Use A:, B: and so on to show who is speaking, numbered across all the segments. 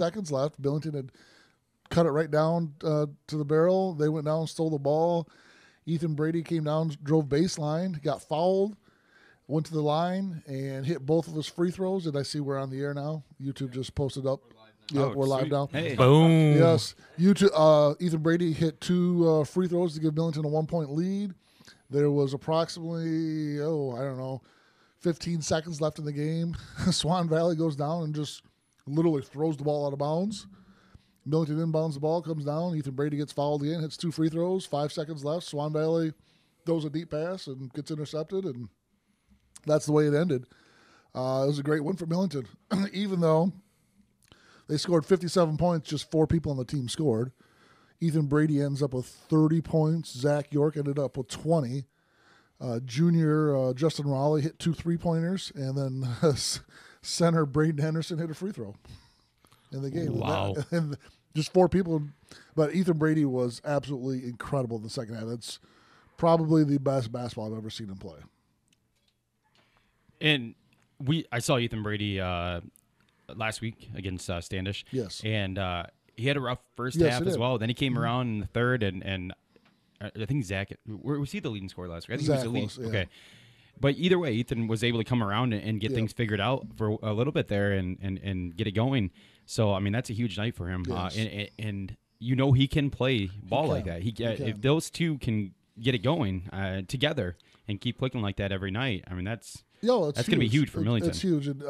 A: seconds left. Billington had cut it right down to the barrel. They went down, stole the ball. Ethan Brady came down, drove baseline, got fouled, went to the line, and hit both of his free throws. Did I see we're on the air now? YouTube just posted up. Yeah, we're live now.
B: Hey.
C: Boom.
A: Yes. Ethan Brady hit 2 free throws to give Billington a 1-point lead. There was approximately, 15 seconds left in the game. Swan Valley goes down and just literally throws the ball out of bounds. Billington inbounds the ball, comes down. Ethan Brady gets fouled again, hits 2 free throws, 5 seconds left. Swan Valley throws a deep pass and gets intercepted, and that's the way it ended. It was a great win for Billington. Even though they scored 57 points, just 4 people on the team scored. Ethan Brady ends up with 30 points. Zach York ended up with 20. Junior Justin Raleigh hit 2 3-pointers, and then center Braden Henderson hit a free throw in the game.
C: Wow.
A: And just 4 people. But Ethan Brady was absolutely incredible in the second half. It's probably the best basketball I've ever seen him play.
B: And I saw Ethan Brady last week against Standish.
A: Yes.
B: And he had a rough first
A: Yes,
B: half
A: he
B: as
A: did.
B: well. Then he came around in the third, and I think Zach was he the leading scorer last week? I think he was the leading.
A: yeah.
B: Okay. But either way, Ethan was able to come around and get things figured out for a little bit there and get it going. So, I mean, that's a huge night for him.
A: Yes.
B: And you know he can play ball like that.
A: He can.
B: If those two can get it going together and keep clicking like that every night, I mean, that's going to be huge for Millington.
A: It's huge. And,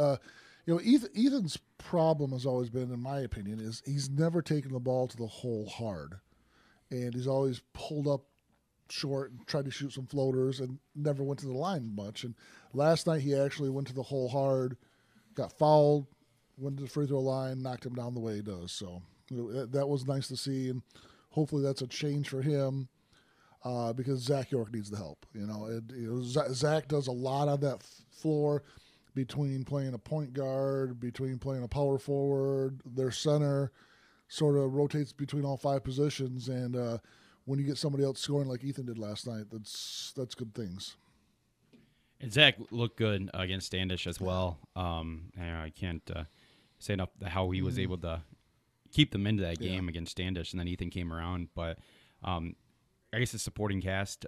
A: Ethan's problem has always been, in my opinion, is he's never taken the ball to the hole hard. And he's always pulled up short and tried to shoot some floaters and never went to the line much. And last night he actually went to the hole hard, got fouled, went to the free throw line, knocked him down the way he does. So that was nice to see, and hopefully that's a change for him because Zach York needs the help. Zach does a lot on that floor between playing a point guard, between playing a power forward, their center sort of rotates between all 5 positions, and when you get somebody else scoring like Ethan did last night, that's good things.
B: And Zach looked good against Standish as well. I can't say enough how he was able to keep them into that game against Standish, and then Ethan came around. But I guess the supporting cast,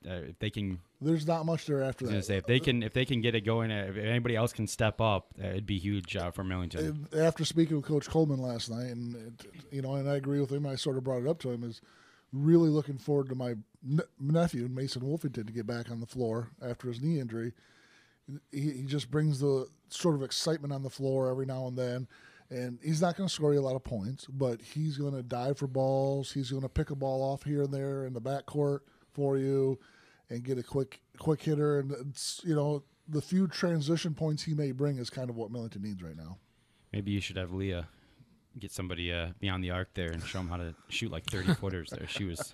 B: if they can,
A: there's not much there after
B: I was
A: that.
B: gonna say if they can get it going, if anybody else can step up, it'd be huge for Millington.
A: And after speaking with Coach Coleman last night, and I agree with him, I sort of brought it up to him, is really looking forward to my nephew Mason Wolfington to get back on the floor after his knee injury. He just brings the sort of excitement on the floor every now and then, and he's not going to score you a lot of points, but he's going to dive for balls. He's going to pick a ball off here and there in the backcourt for you and get a quick hitter. And it's, the few transition points he may bring is kind of what Millington needs right now.
B: Maybe you should have Leah get somebody beyond the arc there and show him how to shoot like 30-footers there. She was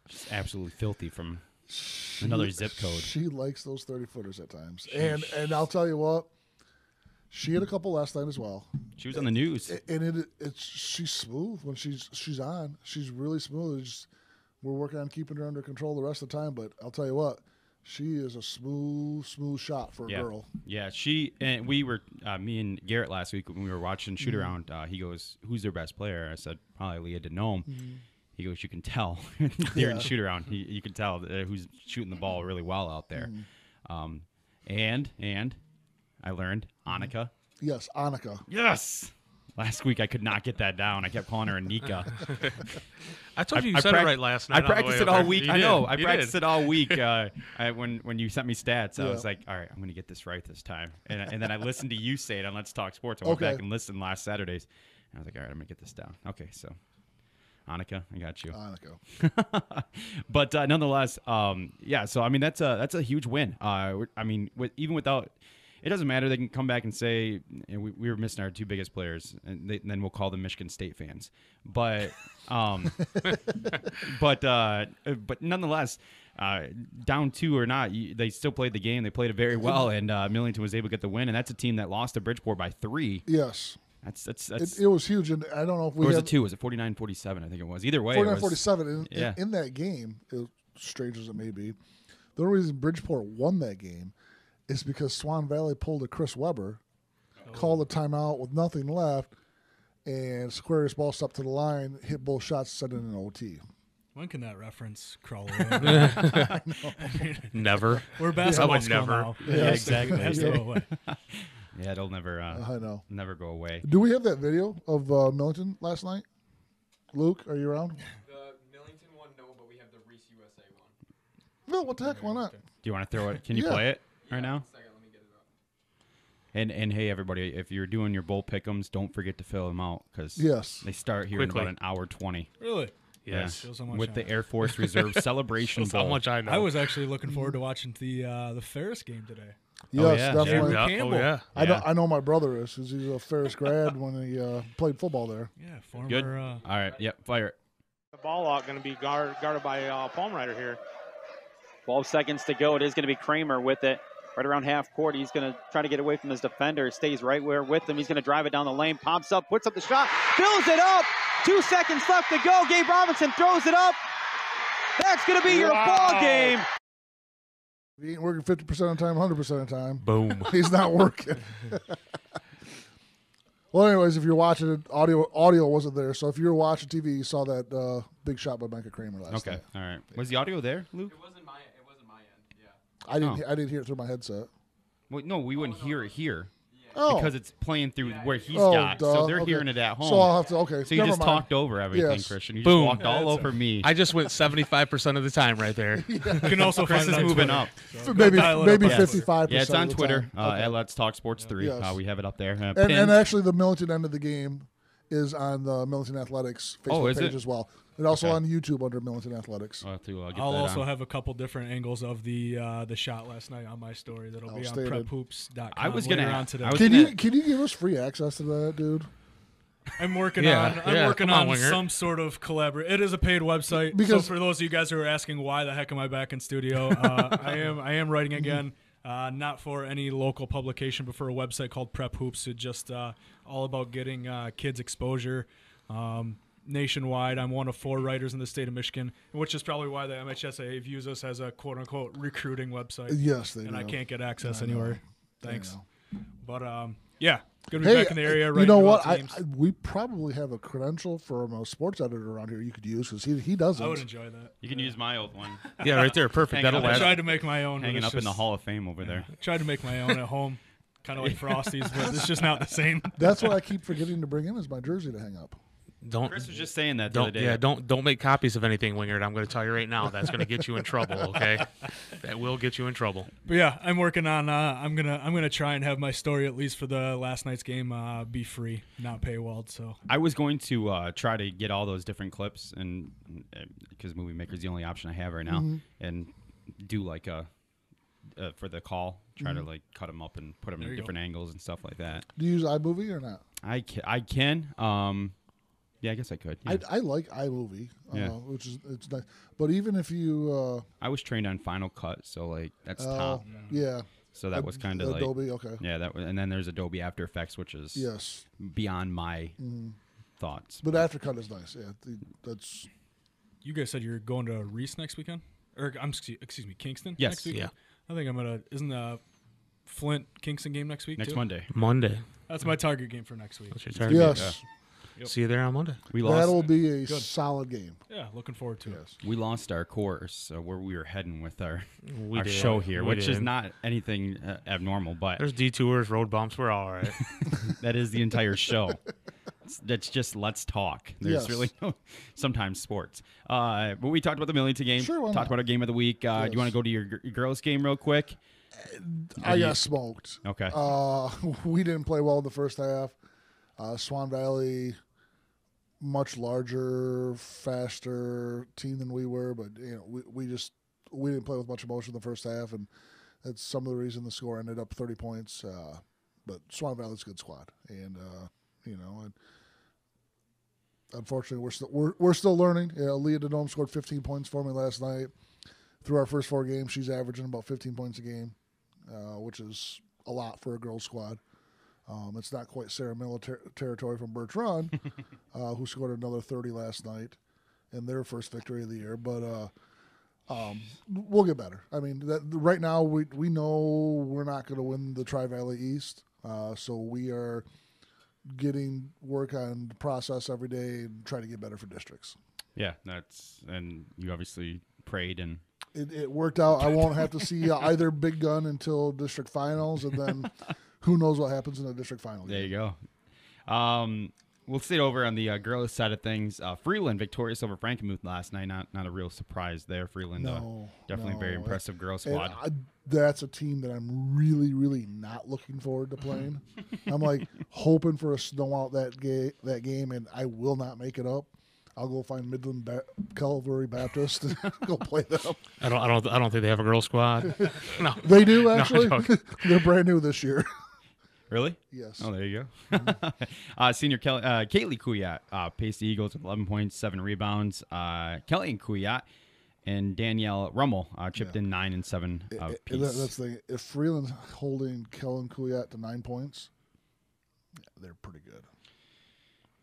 B: just absolutely filthy from another zip code.
A: She likes those 30-footers at times. And I'll tell you what, she had a couple last night as well.
B: She was on the news.
A: And she's smooth when she's on. She's really smooth. We're working on keeping her under control the rest of the time, but I'll tell you what, she is a smooth shot for a girl.
B: Yeah, we were, me and Garrett last week when we were watching shoot around, he goes, who's their best player? I said, probably Leah Denome. He goes, you can tell during the shoot around. You can tell who's shooting the ball really well out there. And I learned Annika.
A: Yes, Annika.
B: Yes. Last week I could not get that down. I kept calling her Anika.
C: I told you said it right last night.
B: I practiced it all week. I know. I
C: You
B: practiced
C: did.
B: it all week. When you sent me stats, I was like, all right, I'm going to get this right this time. And then I listened to you say it on Let's Talk Sports. I went back and listened last Saturdays. And I was like, all right, I'm going to get this down. Okay, so Annika, I got you.
A: Annika.
B: But nonetheless, so I mean that's a huge win. I mean, even without. It doesn't matter. They can come back and say we were missing our 2 biggest players, and then we'll call them Michigan State fans. But but nonetheless, down 2 or not, they still played the game. They played it very well, and Millington was able to get the win. And that's a team that lost to Bridgeport by 3.
A: Yes.
B: That's
A: it was huge, and I don't know if we
B: was it 2? Was it 49-47? I think it was. Either way,
A: 49-47. In that game, as strange as it may be, the only reason Bridgeport won that game is because Swan Valley pulled a Chris Webber, called a timeout with nothing left, and Aquarius ball stepped to the line, hit both shots, sent in an OT.
D: When can that reference crawl away?
C: Never.
D: We're basketball
C: would never.
D: now.
B: Yeah, exactly.
D: It has to go away.
B: Yeah, it'll never.
A: I know.
B: Never go away.
A: Do we have that video of Millington last night? Luke, are you around?
E: The Millington one, no, but we have the Reese USA one.
A: No, what the heck? Why not?
B: Do you want to throw it? Can you
A: Yeah.
B: play it right now?
E: Second, let me get it up.
B: And hey, everybody, if you're doing your bowl pick'ems, don't forget to fill them out because
A: Yes.
B: they start here
C: Quickly.
B: in about an hour 20.
D: Really?
C: Yes.
D: Shows how much
B: With
D: I
B: the
D: know.
B: Air Force Reserve Celebration
C: That's how
B: Bowl.
C: much I know.
D: I was actually looking forward to watching the Ferris game today.
A: Yes,
B: yeah.
A: definitely.
C: Yeah.
D: Campbell.
C: Oh, yeah.
A: I know my brother is because he's a Ferris grad when he played football there.
D: Yeah, former.
B: Good. All right. Yep. Fire it.
F: The ball out going to be guarded by Palmrider here.
G: 12 seconds to go. It is going to be Kramer with it. Right around half court. He's going to try to get away from his defender. Stays right where with him. He's going to drive it down the lane. Pops up, puts up the shot. Fills it up. 2 seconds left to go. Gabe Robinson throws it up. That's going to be your ball game.
A: He ain't working 50% of the time, 100% of the time.
C: Boom.
A: He's not working. Well, anyways, if you're watching it, audio wasn't there. So if you were watching TV, you saw that big shot by Micah Kramer last
B: Okay.
A: night.
B: All right. Was the audio there, Luke?
E: It wasn't my end. Yeah.
A: I didn't hear it through my headset.
B: Well, no, we wouldn't hear it here
A: Oh,
B: because it's playing through where he's
A: Oh,
B: got. So
A: duh.
B: they're
A: Okay.
B: hearing it at home.
A: so I'll have to. Okay,
B: So you
A: never
B: just
A: mind.
B: talked over everything,
A: Yes.
B: Christian. You
C: Boom.
B: just walked all over me.
C: I just went 75% of the time right there.
D: You can also
B: Chris
D: find
B: is
D: it on
B: moving
D: Twitter.
B: up.
D: So
A: Maybe
D: dial it
A: maybe
D: up on Twitter.
A: 55%.
B: Yeah, it's on
A: of the
B: Twitter
A: time.
B: at Let's Talk Sports 3.
A: Yes.
B: We have it up there.
A: And actually, the Millington end of the game is on the Millington Athletics Facebook
B: is
A: page
B: it?
A: as well, and also
B: Okay.
A: on YouTube under Millington Athletics.
B: I'll have to get
D: I'll
B: that
D: also
B: on.
D: have a couple different angles of the shot last night on my story that'll be on
A: Outstanding.
D: prephoops.com.
B: I was gonna
D: later
B: ask-
D: on today.
B: I was
A: Can
B: gonna-
A: you give us free access to that, dude?
D: I'm working
C: Yeah,
D: on
C: yeah,
D: working
C: come on,
D: on
C: Winger.
D: some sort of collaboration. It is a paid website.
A: Because-
D: so for those of you guys who are asking why the heck am I back in studio, I am writing again. Not for any local publication, but for a website called Prep Hoops. It's just all about getting kids exposure nationwide. I'm one of 4 writers in the state of Michigan, which is probably why the MHSAA views us as a quote-unquote recruiting website.
A: Yes, they
D: and
A: do.
D: I can't get access
A: I know.
D: anywhere.
A: I
D: Thanks.
A: know.
D: But yeah, good to be back in the area.
A: you
D: writing
A: know
D: about
A: what?
D: teams.
A: We probably have a credential from a sports editor around here you could use because he doesn't.
D: I would enjoy that.
B: You can use my old one.
C: Yeah, right there. Perfect.
B: Hanging
C: That'll
B: up
D: I
B: That's-
C: last.
D: tried to make my own. but
B: Hanging
D: it's
B: up in the
D: just-
B: Hall of Fame over there.
D: Tried to make my own at home, kind of like Frosty's, but it's just not the same.
A: That's what I keep forgetting to bring in is my jersey to hang up.
C: Don't.
B: Chris was just saying that the other
C: Don't
B: day.
C: yeah don't make copies of anything, Wingard. I'm going to tell you right now that's going to get you in trouble. Okay, that will get you in trouble.
D: But yeah, I'm working on. I'm gonna try and have my story at least for the last night's game be free, not paywalled. So
B: I was going to try to get all those different clips, and because Movie Maker's the only option I have right now,
A: Mm-hmm.
B: and do like a for the call, try to like cut them up and put them
D: There
B: in
D: you
B: different angles and stuff like that.
A: Do you use iMovie or not?
B: I can. Yeah, I guess I could. Yeah.
A: I like iMovie,
B: Yeah.
A: which is it's nice. But even if you,
B: I was trained on Final Cut, so like that's top.
A: yeah,
B: So that was kind of like
A: Adobe. Okay.
B: yeah, that was, and then there's Adobe After Effects, which is
A: Yes,
B: beyond my thoughts.
A: but Aftercut is nice. Yeah, that's
D: you guys said you're going to Reese next weekend, or excuse me, Kingston.
B: Yes.
D: Next weekend?
C: Yeah.
D: I think I'm gonna. Isn't the Flint Kingston game next week?
B: Next
D: too?
B: Monday,
C: Monday.
D: That's my target game for next week.
C: That's your target.
A: yes.
C: See you there on Monday.
B: we lost.
A: That'll be a solid game.
D: Yeah, looking forward to it.
A: Yes.
B: We lost our course where we were heading with our
C: We did.
B: show here,
C: We
B: which is
C: did.
B: not anything abnormal, but
C: There's detours, road bumps. We're all right.
B: that is the entire show. That's just let's talk. There's
A: Yes.
B: really no sometimes sports. But we talked about the Millington game.
A: Sure, why
B: talked
A: not?
B: about our game of the week. Do you want to go to your girls' game real quick?
A: I got smoked.
B: Okay.
A: We didn't play well in the first half. Swan Valley, much larger, faster team than we were, but we didn't play with much emotion in the first half, and that's some of the reason the score ended up 30 points. But Swan Valley's a good squad, and and unfortunately we're still learning. Leah Denome scored 15 points for me last night. Through our first 4 games, she's averaging about 15 points a game, which is a lot for a girls' squad. It's not quite Sarah Miller territory from Birch Run, who scored another 30 last night in their first victory of the year. But we'll get better. I mean, right now we know we're not going to win the Tri-Valley East, so we are getting work on the process every day and try to get better for districts.
B: Yeah, and you obviously prayed and
A: it worked out. I won't have to see either big gun until district finals, and then who knows what happens in the district final.
B: There you go. We'll sit over on the girls' side of things. Freeland victorious over Frankenmuth last night. Not a real surprise there. Freeland, definitely very impressive girls squad.
A: That's a team that I'm really, really not looking forward to playing. I'm like hoping for a snow out that game, and I will not make it up. I'll go find Midland Calvary Baptist and go play them.
C: I don't think they have a girls squad. No,
A: they do actually.
C: No,
A: They're brand new this year.
B: Really?
A: Yes.
B: Oh, there you go. Senior Kaylee Kuyat paced the Eagles with 11 points, 7 rebounds. Kelly and Kuyat and Danielle Rummel chipped in 9 and 7 apiece.
A: That's the thing. If Freeland's holding Kellen Kuyat to 9 points, they're pretty good.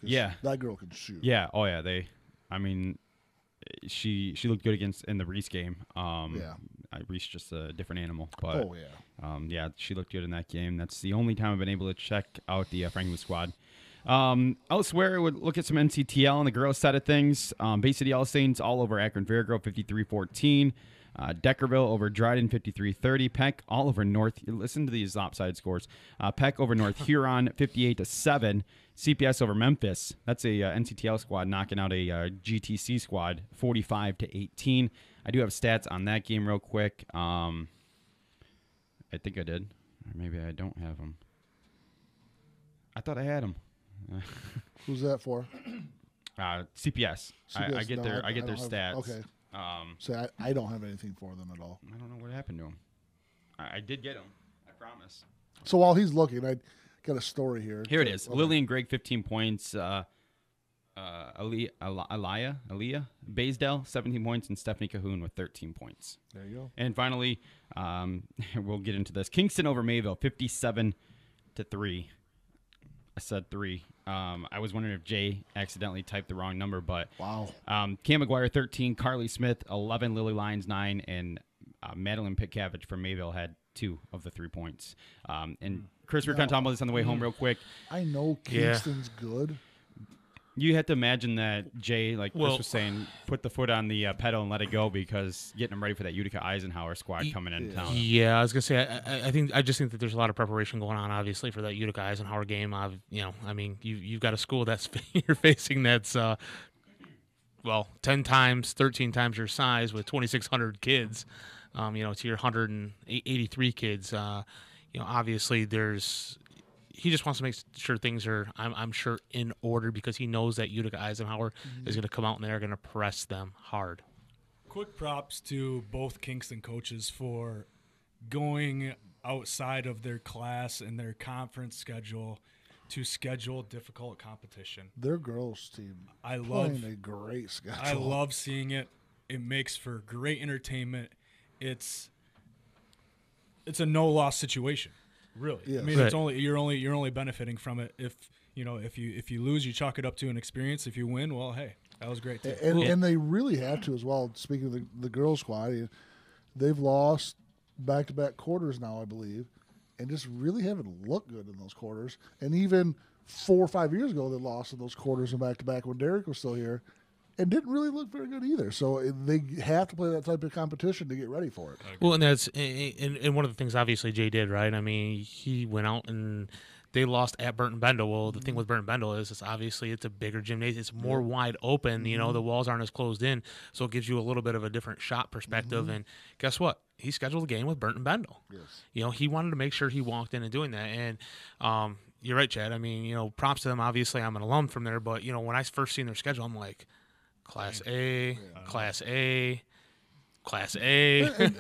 B: Yeah.
A: That girl can shoot.
B: Yeah. Oh, yeah. She looked good in the Reese game. Reese just a different animal. But, yeah, she looked good in that game. That's the only time I've been able to check out the Franklin squad. Elsewhere, we'll look at some NCTL on the girls' side of things. Bay City All Saints all over Akron Fairgrove, 53-14. Deckerville over Dryden, 53-30. Peck all over North. Listen to these lopsided scores. Peck over North Huron, 58-7. CPS over Memphis. That's a NCTL squad knocking out a GTC squad, 45-18. I do have stats on that game real quick. I think I did, or maybe I don't have them. I thought I had them.
A: Who's that for?
B: CPS. I get their stats.
A: Okay. So I don't have anything for them at all.
B: I don't know what happened to them. I did get them. I promise.
A: So while he's looking, I got a story here.
B: Here it is. Okay. Lillian Gregg, 15 points. Aaliyah Baysdale, 17 points, and Stephanie Cahoon with 13 points.
A: There you go.
B: And finally, we'll get into this. Kingston over Mayville, 57-3. I said 3. I was wondering if Jay accidentally typed the wrong number, but
A: wow.
B: Cam McGuire, 13, Carly Smith, 11, Lily Lyons, 9, and Madeline Pitcavage from Mayville had 2 of the 3 points. And Chris, we were kind of talking about this on the way home real quick.
A: I know Kingston's good.
B: You have to imagine that Jay, like Chris was saying, put the foot on the pedal and let it go because getting them ready for that Utica Eisenhower squad coming into town.
C: Yeah, I was gonna say I just think that there's a lot of preparation going on, obviously, for that Utica Eisenhower game. You've got a school that's you're facing that's 10 times, 13 times your size with 2,600 kids. To your 183 kids. Obviously he just wants to make sure things are, I'm sure, in order because he knows that Utica Eisenhower is going to come out and they're going to press them hard.
D: Quick props to both Kingston coaches for going outside of their class and their conference schedule to schedule difficult competition.
A: Their girls team playing a great schedule.
D: I love seeing it. It makes for great entertainment. It's a no-loss situation. Really, yes. I mean, it's you're only benefiting from it. If you lose, you chalk it up to an experience. If you win, well, hey, that was great too.
A: And they really have to as well. Speaking of the girls' squad, they've lost back-to-back quarters now, I believe, and just really haven't looked good in those quarters. And even 4 or 5 years ago, they lost in those quarters and back-to-back when Derek was still here. And didn't really look very good either. So they have to play that type of competition to get ready for it.
C: Well, and that's and one of the things obviously Jay did, right? I mean, he went out and they lost at Burton Bendel. Well, the thing with Burton Bendel is it's obviously it's a bigger gymnasium. It's more wide open. The walls aren't as closed in, so it gives you a little bit of a different shot perspective. And guess what? He scheduled a game with Burton Bendel. Yes. He wanted to make sure he walked in and doing that. And you're right, Chad. I mean, props to them. Obviously, I'm an alum from there, but when I first seen their schedule, I'm like, Class A, Class A, Class A.
A: And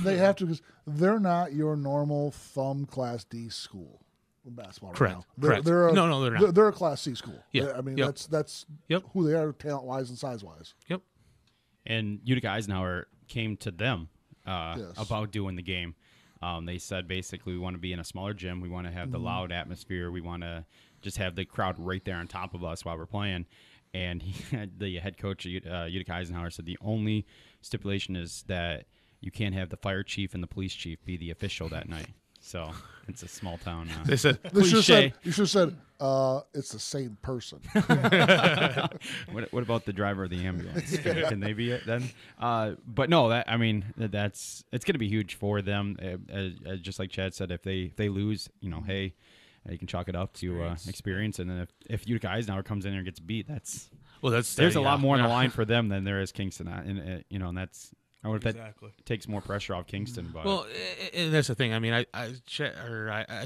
A: they have to because they're not your normal thumb Class D school in basketball.
C: Correct.
A: Right now.
C: They're not.
A: They're a Class C school.
C: Yeah.
A: I mean, that's who they are talent wise and size wise.
C: Yep.
B: And Utica Eisenhower came to them about doing the game. They said basically we want to be in a smaller gym. We want to have the loud atmosphere. We want to just have the crowd right there on top of us while we're playing. And the head coach at Utica Eisenhower said the only stipulation is that you can't have the fire chief and the police chief be the official that night. So it's a small town.
C: They said
A: You should
B: cliche.
A: have said, it's the same person.
B: What about the driver of the ambulance? Can they be it then? But no, it's going to be huge for them. Just like Chad said, if they lose, hey, you can chalk it up to experience. And then if Utica Eisenhower comes in here and gets beat, there's a lot more on the line for them than there is Kingston. And that's. I wonder if that takes more pressure off Kingston. But.
C: Well, and that's the thing. I mean, I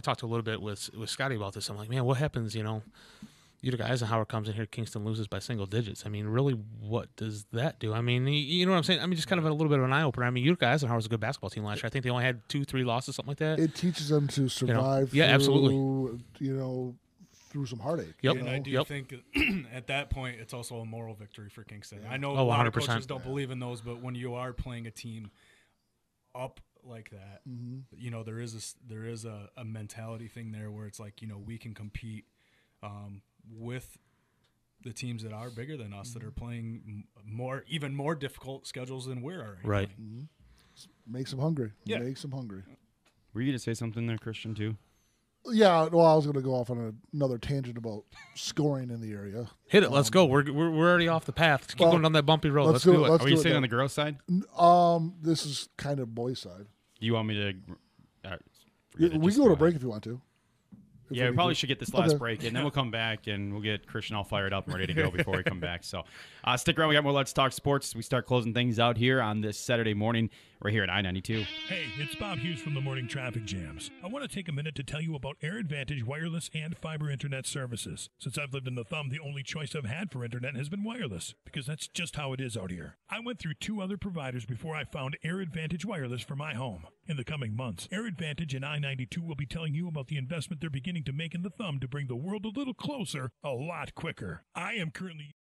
C: talked a little bit with Scotty about this. I'm like, man, what happens, Utica Eisenhower comes in here, Kingston loses by single digits. I mean, really, what does that do? I mean, you know what I'm saying? I mean, just kind of a little bit of an eye-opener. I mean, Utica Eisenhower was a good basketball team last year. I think they only had 2-3 losses, something like that.
A: It teaches them to survive through,
C: absolutely.
A: Through some heartache.
C: Yep.
D: And I do think at that point it's also a moral victory for Kingston. I know a
C: 100%.
D: lot of coaches don't believe in those, but when you are playing a team up like that, there is a mentality thing there where it's like, we can compete with the teams that are bigger than us that are playing even more difficult schedules than we're already
C: right.
D: playing.
A: Makes them hungry.
D: Yeah.
A: Makes them hungry.
B: Were you going to say something there, Christian, too?
A: Yeah, well, I was going to go off on another tangent about scoring in the area.
C: Hit it. Let's go. We're already off the path. Keep going down that bumpy road. Let's do it.
B: Are you saying on the girls' side?
A: This is kind of boys' side.
B: Do you want me to?
A: We can go to break if you want to.
B: Yeah, we probably should get this last break, and then we'll come back, and we'll get Christian all fired up and ready to go before we come back. So stick around. We got more Let's Talk Sports. We start closing things out here on this Saturday morning. We're here at I-92.
H: Hey, it's Bob Hughes from the Morning Traffic Jams. I want to take a minute to tell you about Air Advantage wireless and fiber internet services. Since I've lived in the Thumb, the only choice I've had for internet has been wireless, because that's just how it is out here. I went through 2 other providers before I found Air Advantage wireless for my home. In the coming months, Air Advantage and I-92 will be telling you about the investment they're beginning to make in the Thumb to bring the world a little closer, a lot quicker. I am currently...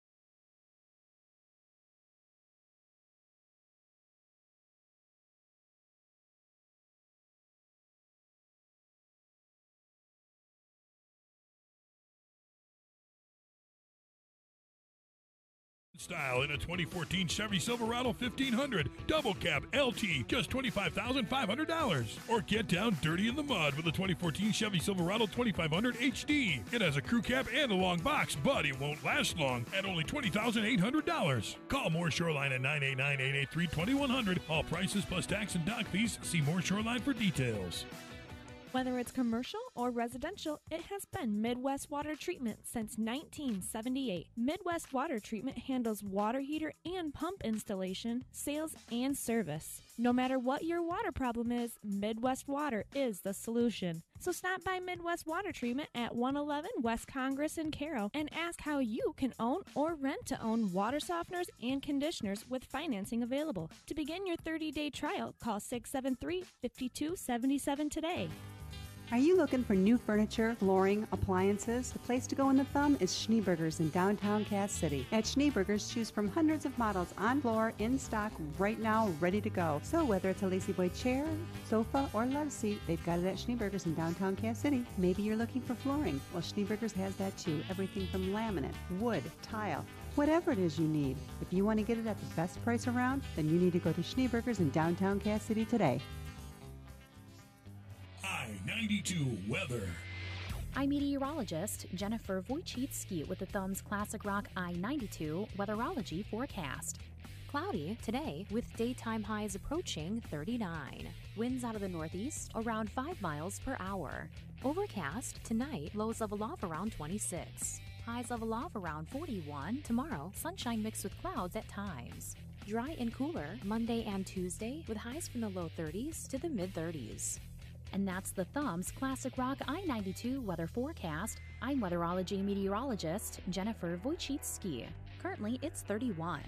H: style in a 2014 Chevy Silverado 1500 double cab LT, just $25,500. Or get down dirty in the mud with a 2014 Chevy Silverado 2500 HD. It has a crew cab and a long box, but it won't last long at only $20,800. Call Moore Shoreline at 989-883-2100. All prices plus tax and dock fees. See Moore Shoreline for details.
I: Whether it's commercial or residential, it has been Midwest Water Treatment since 1978. Midwest Water Treatment handles water heater and pump installation, sales, and service. No matter what your water problem is, Midwest Water is the solution. So stop by Midwest Water Treatment at 111 West Congress in Caro and ask how you can own or rent to own water softeners and conditioners with financing available. To begin your 30-day trial, call 673-5277 today.
J: Are you looking for new furniture, flooring, appliances? The place to go in the Thumb is Schneeberger's in downtown Cass City. At Schneeberger's, choose from hundreds of models on floor, in stock, right now, ready to go. So whether it's a lazy boy chair, sofa, or love seat, they've got it at Schneeberger's in downtown Cass City. Maybe you're looking for flooring. Well, Schneeberger's has that too. Everything from laminate, wood, tile, whatever it is you need. If you want to get it at the best price around, then you need to go to Schneeberger's in downtown Cass City today.
H: I-92 weather.
K: I'm meteorologist Jennifer Wojcicki with the Thumb's Classic Rock I-92 weatherology forecast. Cloudy today with daytime highs approaching 39. Winds out of the northeast around 5 miles per hour. Overcast tonight, lows level off around 26. Highs level off around 41. Tomorrow, sunshine mixed with clouds at times. Dry and cooler Monday and Tuesday with highs from the low 30s to the mid 30s. And that's the Thumb's Classic Rock I-92 weather forecast. I'm weatherology meteorologist Jennifer Wojcicki. Currently, it's 31.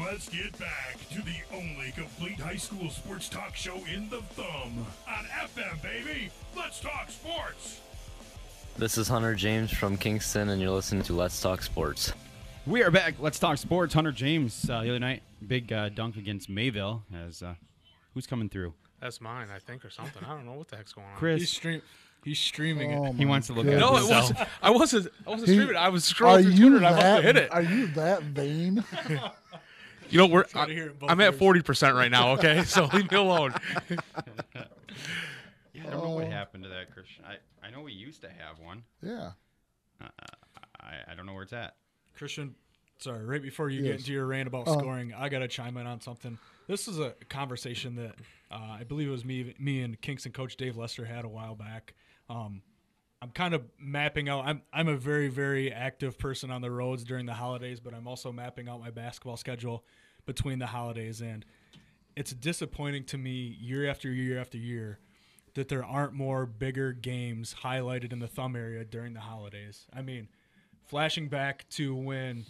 H: Let's get back to the only complete high school sports talk show in the Thumb. On FM, baby! Let's talk sports!
L: This is Hunter James from Kingston, and you're listening to Let's Talk Sports.
B: We are back. Let's talk sports. Hunter James, the other night, big dunk against Mayville. As who's coming through?
C: That's mine, I think, or something. I don't know what the heck's going on.
B: Chris.
D: He's streaming it.
B: He wants to look at it.
C: No, it wasn't. I wasn't streaming. I was scrolling through Twitter and I must have hit it.
A: Are you that vain?
C: You know,
D: Try to hear it both
C: I'm at
D: ears.
C: 40% right now. Okay, so leave me alone.
B: Yeah, I don't know what happened to that, Christian. I know we used to have one.
A: Yeah.
B: I don't know where it's at.
D: Christian, sorry, right before you get into your rant about scoring, I got to chime in on something. This is a conversation that I believe it was me and Kingston coach Dave Lester had a while back. I'm kind of mapping out. I'm a very, very active person on the roads during the holidays, but I'm also mapping out my basketball schedule between the holidays. And it's disappointing to me year after year after year that there aren't more bigger games highlighted in the thumb area during the holidays. I mean, flashing back to when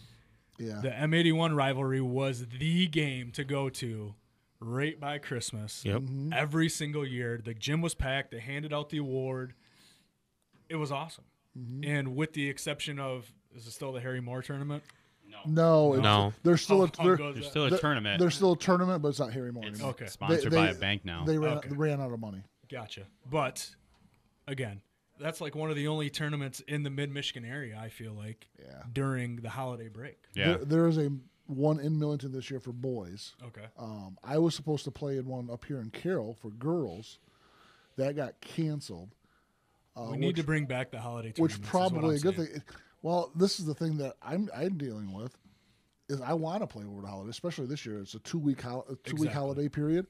D: the M81 rivalry was the game to go to right by Christmas.
C: Yep.
D: Every single year. The gym was packed. They handed out the award. It was awesome. And with the exception of, is it still the Harry Moore tournament?
A: No. There's still
B: There's still a tournament.
A: There's still a tournament, but it's not Harry Moore
B: It's
A: anymore.
D: Okay.
B: sponsored by a bank now.
A: They ran out of money.
D: Gotcha. But, again, that's like one of the only tournaments in the mid-Michigan area, I feel like, during the holiday break.
B: Yeah.
A: There is one in Millington this year for boys.
D: Okay.
A: I was supposed to play in one up here in Carroll for girls. That got canceled.
D: We need to bring back the holiday tournaments.
A: Which probably a good thing. Well, this is the thing that I'm dealing with is I want to play over the holiday, especially this year. It's a two-week holiday period.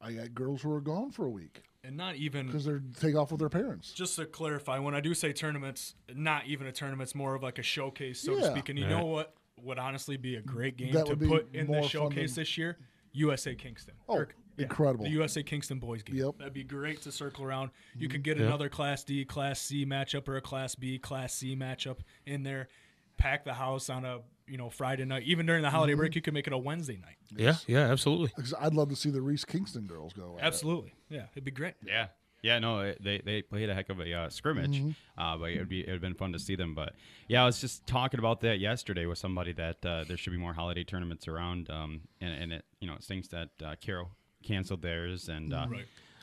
A: I got girls who are gone for a week.
D: And not even
A: because they take off with their parents.
D: Just to clarify, when I do say tournaments, not even a tournament, it's more of like a showcase, so to speak. And you know what would honestly be a great game to put in the showcase this year? USA Kingston.
A: Incredible.
D: The USA Kingston boys game.
A: Yep.
D: That'd be great to circle around. You could get another Class D, Class C matchup or a Class B, Class C matchup in there. Pack the house on a Friday night. Even during the holiday break, you could make it a Wednesday night.
C: Yeah, absolutely.
A: I'd love to see the Reese Kingston girls go.
D: Absolutely. Yeah, it'd be great.
B: Yeah, no, they played a heck of a scrimmage, but it would been fun to see them. But yeah, I was just talking about that yesterday with somebody that there should be more holiday tournaments around, and it it stinks that Carroll canceled theirs, and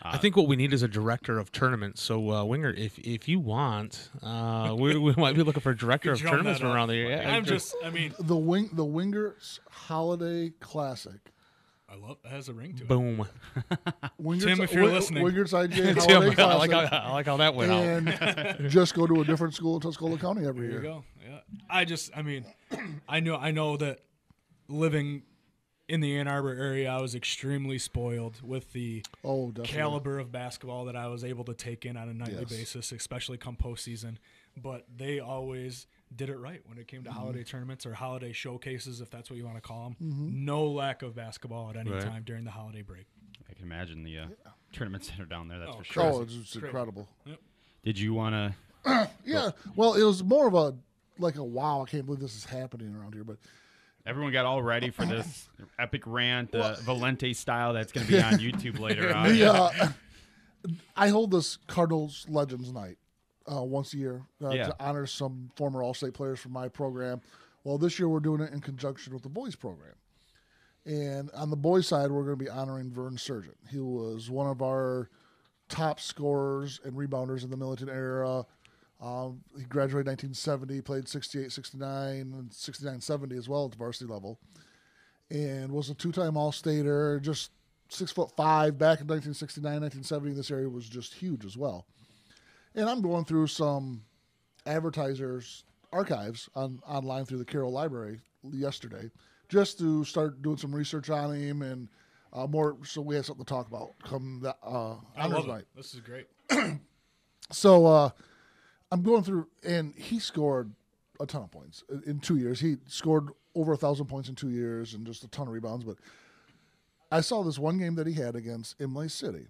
C: I think what we need is a director of tournaments. So Winger, if you want, we might be looking for a director of tournaments from around there. Yeah,
A: the Wingers Holiday Classic.
D: I love it. Has a ring to it.
C: Boom.
D: Tim, if you're listening.
A: Wingers IJ Holiday Classic.
C: I like how that went out.
A: And just go to a different school in Tuscola County every year.
D: There you go. Yeah. I know that living in the Ann Arbor area, I was extremely spoiled with the caliber of basketball that I was able to take in on a nightly basis, especially come postseason. But they always did it right when it came to holiday tournaments or holiday showcases, if that's what you want to call them. No lack of basketball at any time during the holiday break.
B: I can imagine the tournament center down there. That's for sure.
A: Oh, it's incredible.
D: Yep.
B: Did you want to?
A: Yeah. Well, it was more of a wow, I can't believe this is happening around here, but.
B: Everyone got all ready for this epic rant, Valente style, that's going to be on YouTube later on.
A: I hold this Cardinals Legends Night once a year to honor some former All-State players from my program. Well, this year we're doing it in conjunction with the boys program. And on the boys side, we're going to be honoring Vern Surgeon. He was one of our top scorers and rebounders in the Millington era. He graduated in 1970, played 68, 69, and 69, 70 as well at the varsity level, and was a two-time All-Stater, just 6'5" back in 1969, 1970. This area was just huge as well. And I'm going through some advertisers' archives online through the Carroll Library yesterday just to start doing some research on him and more so we have something to talk about come that honors night.
D: This is great.
A: So I'm going through, and he scored a ton of points in 2 years. He scored over 1,000 points in 2 years and just a ton of rebounds. But I saw this one game that he had against Imlay City.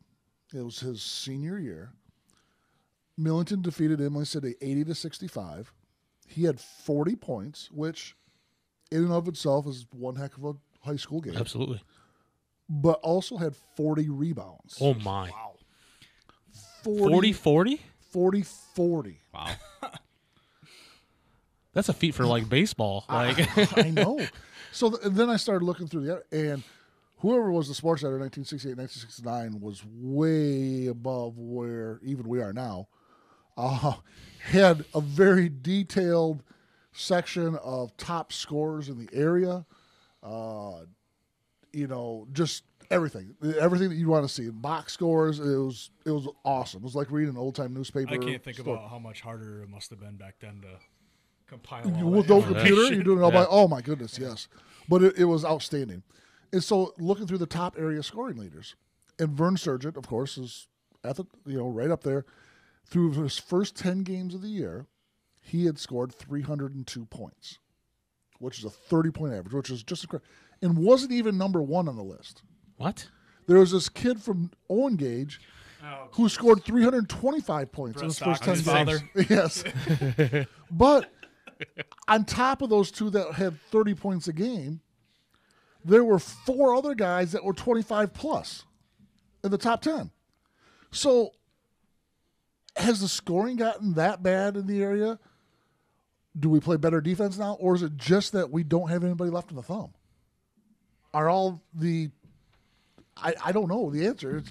A: It was his senior year. Millington defeated Imlay City 80-65. He had 40 points, which in and of itself is one heck of a high school game.
C: Absolutely.
A: But also had 40 rebounds.
C: Oh, my.
A: Wow.
C: 40-40?
A: 40-40.
B: Wow.
C: That's a feat for like baseball.
A: I know. So then I started looking through and whoever was the sports editor in 1968, 1969 was way above where even we are now. Had a very detailed section of top scorers in the area, Just everything that you want to see. Box scores, it was awesome. It was like reading an old time newspaper.
D: I can't think about how much harder it must have been back then to compile all
A: with
D: that
A: no computer. You're doing it all by. Oh my goodness,
D: Yeah.
A: yes. But it was outstanding. And so looking through the top area scoring leaders, and Vern Surgent, of course, is at the right up there. Through his first 10 games of the year, he had scored 302 points, which is a 30-point average, which is just incredible, and wasn't even number one on the list.
C: What?
A: There was this kid from Owen Gage who scored 325 points in his first 10 games. Yes. But on top of those two that had 30 points a game, there were 4 other guys that were 25 plus in the top 10. So has the scoring gotten that bad in the area? Do we play better defense now? Or is it just that we don't have anybody left in the thumb? Are all the I don't know the answer.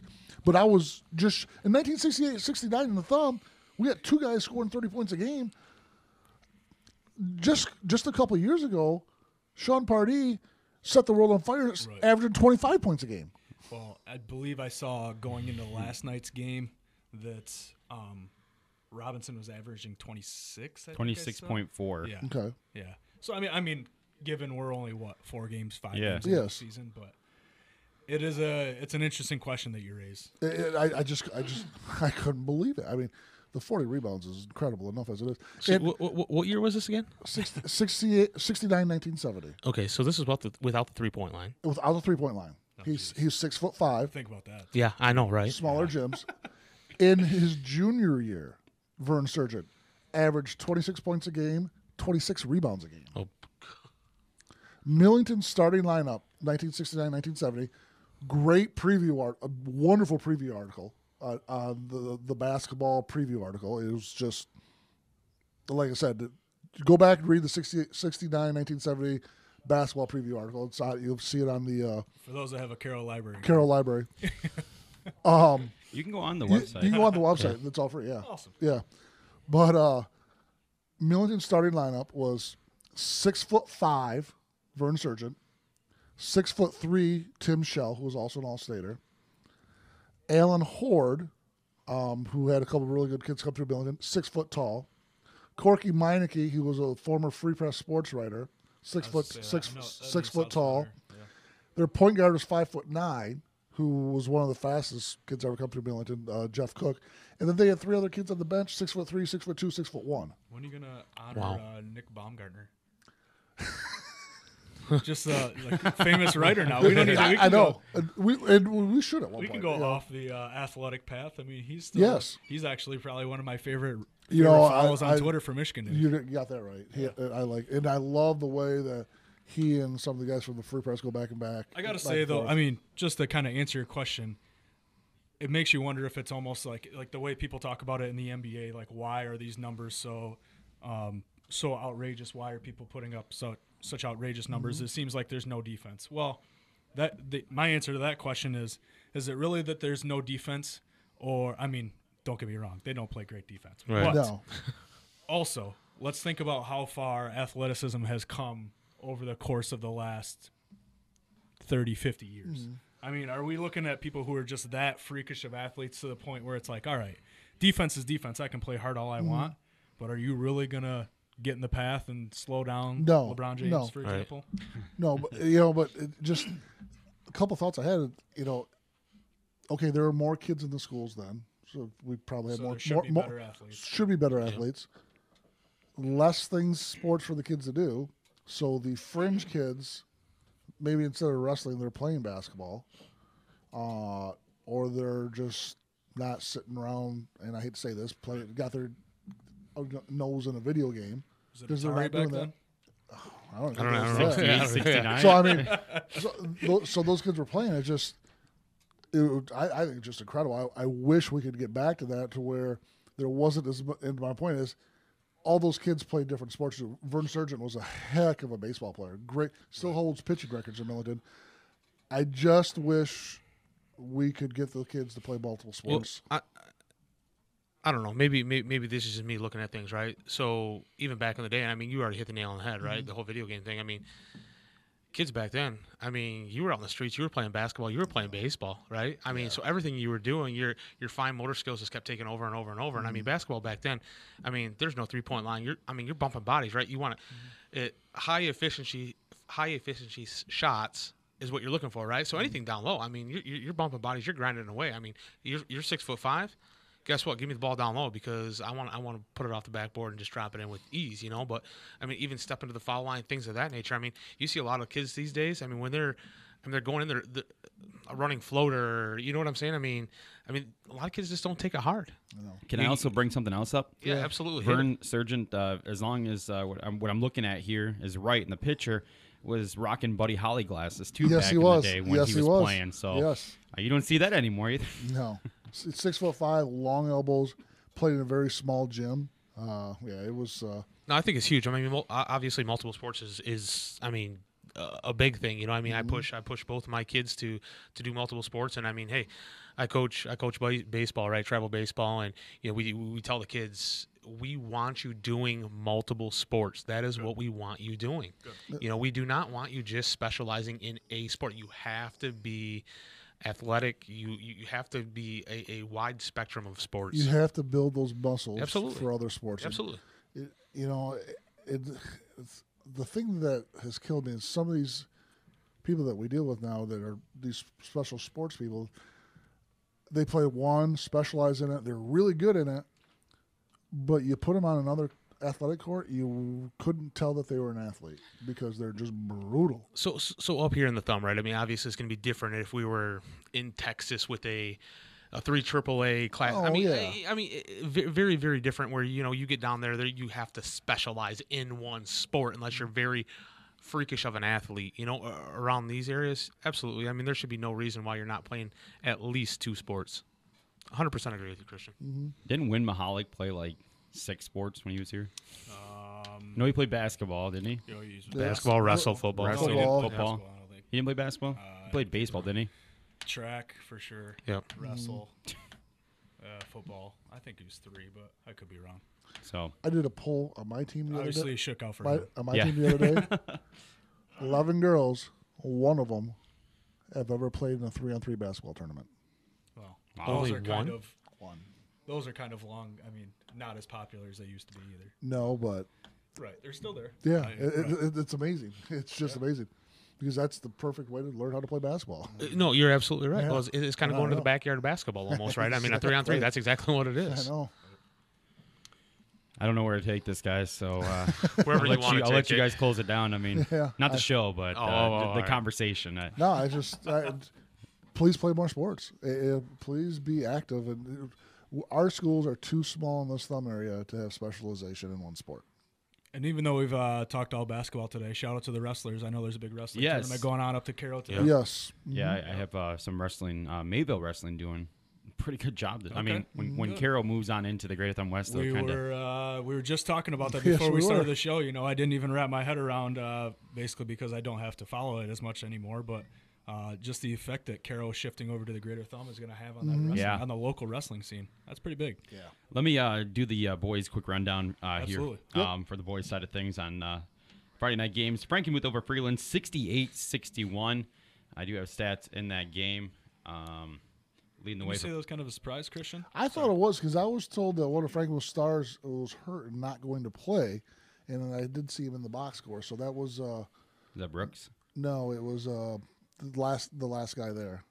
A: But I was just in 1968-69 in the thumb, we had 2 guys scoring 30 points a game. Just a couple of years ago, Sean Pardee set the world on fire, averaging 25 points a game.
D: Well, I believe I saw going into last night's game that Robinson was averaging 26.
B: 26.4.
D: Yeah.
A: Okay.
D: Yeah. So I mean, given we're only 4 games, 5 games in the season, but it's an interesting question that you raise.
A: I couldn't believe it. I mean, the 40 rebounds is incredible enough as it is.
C: So what year was this again?
A: 69, 1970.
C: Okay, so this is without the 3-point line.
A: Without the 3-point line. He's 6'5".
D: Think about that.
C: Yeah, I know, right?
A: Smaller gyms. In his junior year, Vern Surgent averaged 26 points a game, 26 rebounds a game.
C: Oh.
A: Millington's starting lineup, 1969-1970. Great preview a wonderful preview article. The basketball preview article. It was just, like I said, go back and read the 69-1970 basketball preview article. You'll see it on the
D: for those that have a Carroll Library.
A: Carroll Library.
B: You can go on the website.
A: You can go on the website. That's all free. Yeah.
D: Awesome.
A: Yeah. But Millington's starting lineup was 6'5", Vern Surgent, 6'3", Tim Shell, who was also an All-Stater, Alan Horde, who had a couple of really good kids come through Millington, 6 foot tall, Corky Meineke, who was a former Free Press sports writer, 6 foot tall.
D: Yeah.
A: Their point guard was 5'9", who was one of the fastest kids ever come through Millington, Jeff Cook. And then they had 3 other kids on the bench, 6'3", 6'2", 6'1".
D: When are you going to honor Nick Baumgartner? Just like famous writer now. We don't need.
A: I know. We should at one point.
D: We can go off the athletic path. I mean, he's he's actually probably one of my favorite follows on Twitter for Michigan.
A: You got that right. I love the way that he and some of the guys from the Free Press go back and back.
D: I got to say though, I mean, just to kind of answer your question, it makes you wonder if it's almost like the way people talk about it in the NBA. Like, why are these numbers so outrageous? Why are people putting up such outrageous numbers?
A: Mm-hmm.
D: It seems like there's no defense. Well, my answer to that question is it really that there's no defense? Or, I mean, don't get me wrong, they don't play great defense.
C: Right.
D: But
A: No.
D: also, let's think about how far athleticism has come over the course of the last 30, 50 years.
A: Mm-hmm.
D: I mean, are we looking at people who are just that freakish of athletes to the point where it's like, all right, defense is defense. I can play hard all I want, but are you really going to get in the path and slow down LeBron James, for example?
A: No, but just a couple thoughts I had. Okay, there are more kids in the schools then, so we probably have more.
D: Better athletes.
A: Should be better athletes. Less sports for the kids to do. So the fringe kids, maybe instead of wrestling, they're playing basketball, or they're just not sitting around. And I hate to say this, got their nose in a video game.
D: Was it Atari back then?
A: I don't
C: know.
B: 68, 69.
A: So I mean, so those kids were playing. I think it's just incredible. I wish we could get back to that, to where there wasn't as much. And my point is, all those kids played different sports. Vern Surgent was a heck of a baseball player. Great, still holds pitching records in Millington. I just wish we could get the kids to play multiple sports.
C: Well, I don't know. Maybe this is just me looking at things, right? So even back in the day, I mean, you already hit the nail on the head, right? The whole video game thing. I mean, kids back then, I mean, you were out in the streets, you were playing basketball, you were playing baseball, right? I mean, so everything you were doing, your fine motor skills just kept taking over and over and over. And I mean, basketball back then, I mean, there's no 3-point line. You're bumping bodies, right? You want it high efficiency shots is what you're looking for, right? So anything down low, I mean, you're bumping bodies, you're grinding away. I mean, you're 6'5". Guess what? Give me the ball down low because I want to put it off the backboard and just drop it in with ease, you know. But I mean, even step into the foul line, things of that nature. I mean, you see a lot of kids these days. I mean, when they're going in there, a running floater, you know what I'm saying? I mean, a lot of kids just don't take it hard.
B: Can I also bring something else up?
C: Yeah, absolutely.
B: Vern Sargent, as long as what I'm looking at here is right in the picture, was rocking Buddy Holly glasses too back in the day when he was playing. So you don't see that anymore either.
A: No. 6'5", long elbows, played in a very small gym. It was.
C: No, I think it's huge. I mean, obviously, multiple sports is a big thing. You know, I mean, I push both of my kids to do multiple sports, and I mean, hey, I coach baseball, right? Travel baseball, and you know, we tell the kids we want you doing multiple sports. That is what we want you doing. You know, we do not want you just specializing in a sport. You have to be athletic. You have to be a wide spectrum of sports.
A: You have to build those muscles
C: Absolutely.
A: For other sports.
C: Absolutely.
A: It's the thing that has killed me is some of these people that we deal with now that are these special sports people. They play one, specialize in it. They're really good in it, but you put them on another athletic court, you couldn't tell that they were an athlete because they're just brutal.
C: So up here in the Thumb, right? I mean, obviously it's going to be different if we were in Texas with a 3 AAA class.
A: Oh,
C: I mean, very, very different. Where you get down there, you have to specialize in one sport unless you're very freakish of an athlete. You know, around these areas, absolutely. I mean, there should be no reason why you're not playing at least 2 sports. 100% agree with you, Christian.
A: Mm-hmm.
B: Didn't Win Mahalik play like 6 sports when he was here? No, he played basketball, didn't he?
C: Basketball, wrestle, football.
B: Football. He didn't play basketball? He played baseball, didn't he?
D: Track, for sure.
C: Yep.
D: Wrestle. Football. I think he was 3, but I could be wrong.
B: So
A: I did a poll on my team the other day.
D: Obviously, he shook out for him.
A: On my team the other day, 11 girls, one of them have ever played in a 3-on-3 basketball tournament.
D: Well,
C: Only
D: those are kind of
A: one.
D: Those are kind of long. I mean, not as popular as they used to be either.
A: No, but
D: right, they're still there.
A: Yeah, it's amazing. It's just amazing because that's the perfect way to learn how to play basketball.
C: No, you're absolutely right.
A: Yeah.
C: Well, it's kind of going to the backyard of basketball almost, right? I mean, a 3-on-3, that's exactly what it is.
A: I know.
B: I don't know where to take this, guys. So
C: wherever you want to
B: I'll let you guys close it down. I mean, not the show, but the conversation.
A: No, please play more sports. Please be active. And our schools are too small in this Thumb area to have specialization in one sport.
D: And even though we've talked all basketball today, shout out to the wrestlers. I know there's a big wrestling tournament going on up to Carroll today.
A: Yeah. Yes.
B: Mm-hmm. Yeah, I have some wrestling, Mayville Wrestling doing a pretty good job. I mean, when Carroll moves on into the Greater Thumb West,
D: we were just talking about that before we started the show. You know, I didn't even wrap my head around basically because I don't have to follow it as much anymore, but just the effect that Carroll shifting over to the Greater Thumb is going to have on that on the local wrestling scene. That's pretty big.
A: Yeah.
B: Let me do the boys' quick rundown here
D: for
B: the boys' side of things on Friday night games. Frankenmuth over Freeland, 68-61. I do have stats in that game. Leading the way.
D: You say that was kind of a surprise, Christian?
A: I thought it was because I was told that one of Frankenmuth stars was hurt and not going to play, and I did see him in the box score. So that was.
B: Is that Brooks?
A: No, it was the last guy there.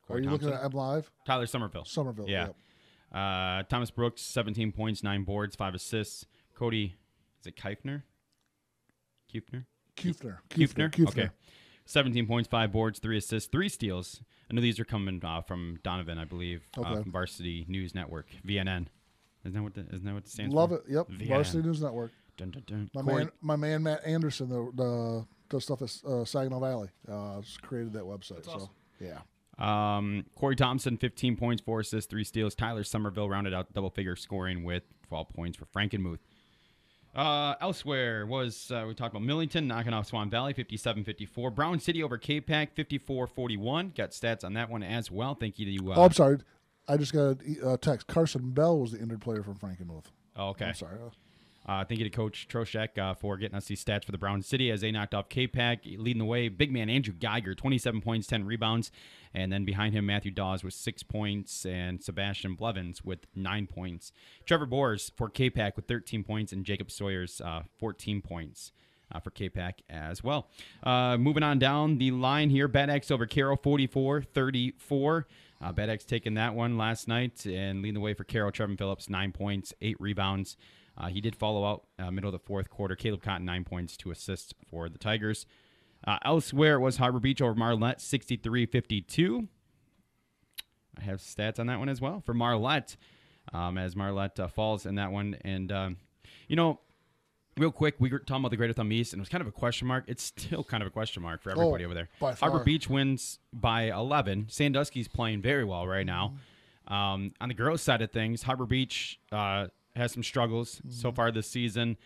B: Corey
A: Are you
B: Thompson?
A: looking at M Live?
B: Tyler Somerville.
A: Yeah.
B: Yep. Thomas Brooks, 17 points, 9 boards, 5 assists. Cody, is it Kufner? Okay. 17 points, 5 boards, 3 assists, 3 steals. I know these are coming from Donovan, I believe, from Varsity News Network, VNN. Isn't that what the stands
A: Love
B: for?
A: it. Yep.
B: VNN.
A: Varsity News Network.
B: Dun, dun, dun.
A: My man Matt Anderson, the stuff at Saginaw Valley, created that website.
D: That's awesome.
A: Yeah.
B: Corey Thompson, 15 points, 4 assists, 3 steals. Tyler Somerville rounded out double-figure scoring with 12 points for Frankenmuth. Elsewhere was, we talked about Millington knocking off Swan Valley, 57-54. Brown City over K-Pac, 54-41. Got stats on that one as well. Thank you to you.
A: I'm sorry. I just got a text. Carson Bell was the injured player from Frankenmuth.
B: Oh, okay.
A: I'm sorry.
B: Thank you to Coach Troshek for getting us these stats for the Brown City as they knocked off K-Pac. Leading the way, big man Andrew Geiger, 27 points, 10 rebounds. And then behind him, Matthew Dawes with 6 points and Sebastian Blevins with 9 points. Trevor Boers for K-Pac with 13 points and Jacob Sawyers 14 points. For K-Pac as well. Moving on down the line here, Bad X over Carroll, 44-34. Bad X taking that one last night and leading the way for Carroll. Trevin Phillips, 9 points, 8 rebounds. He did follow out middle of the fourth quarter. Caleb Cotton, 9 points, 2 assists for the Tigers. Elsewhere, it was Harbor Beach over Marlette, 63-52. I have stats on that one as well for Marlette, as Marlette falls in that one. And, real quick, we were talking about the Greater Thumb East, and it was kind of a question mark. It's still kind of a question mark for everybody over there. Harbor Beach wins by 11. Sandusky's playing very well right now. On the girls' side of things, Harbor Beach has some struggles so far this season.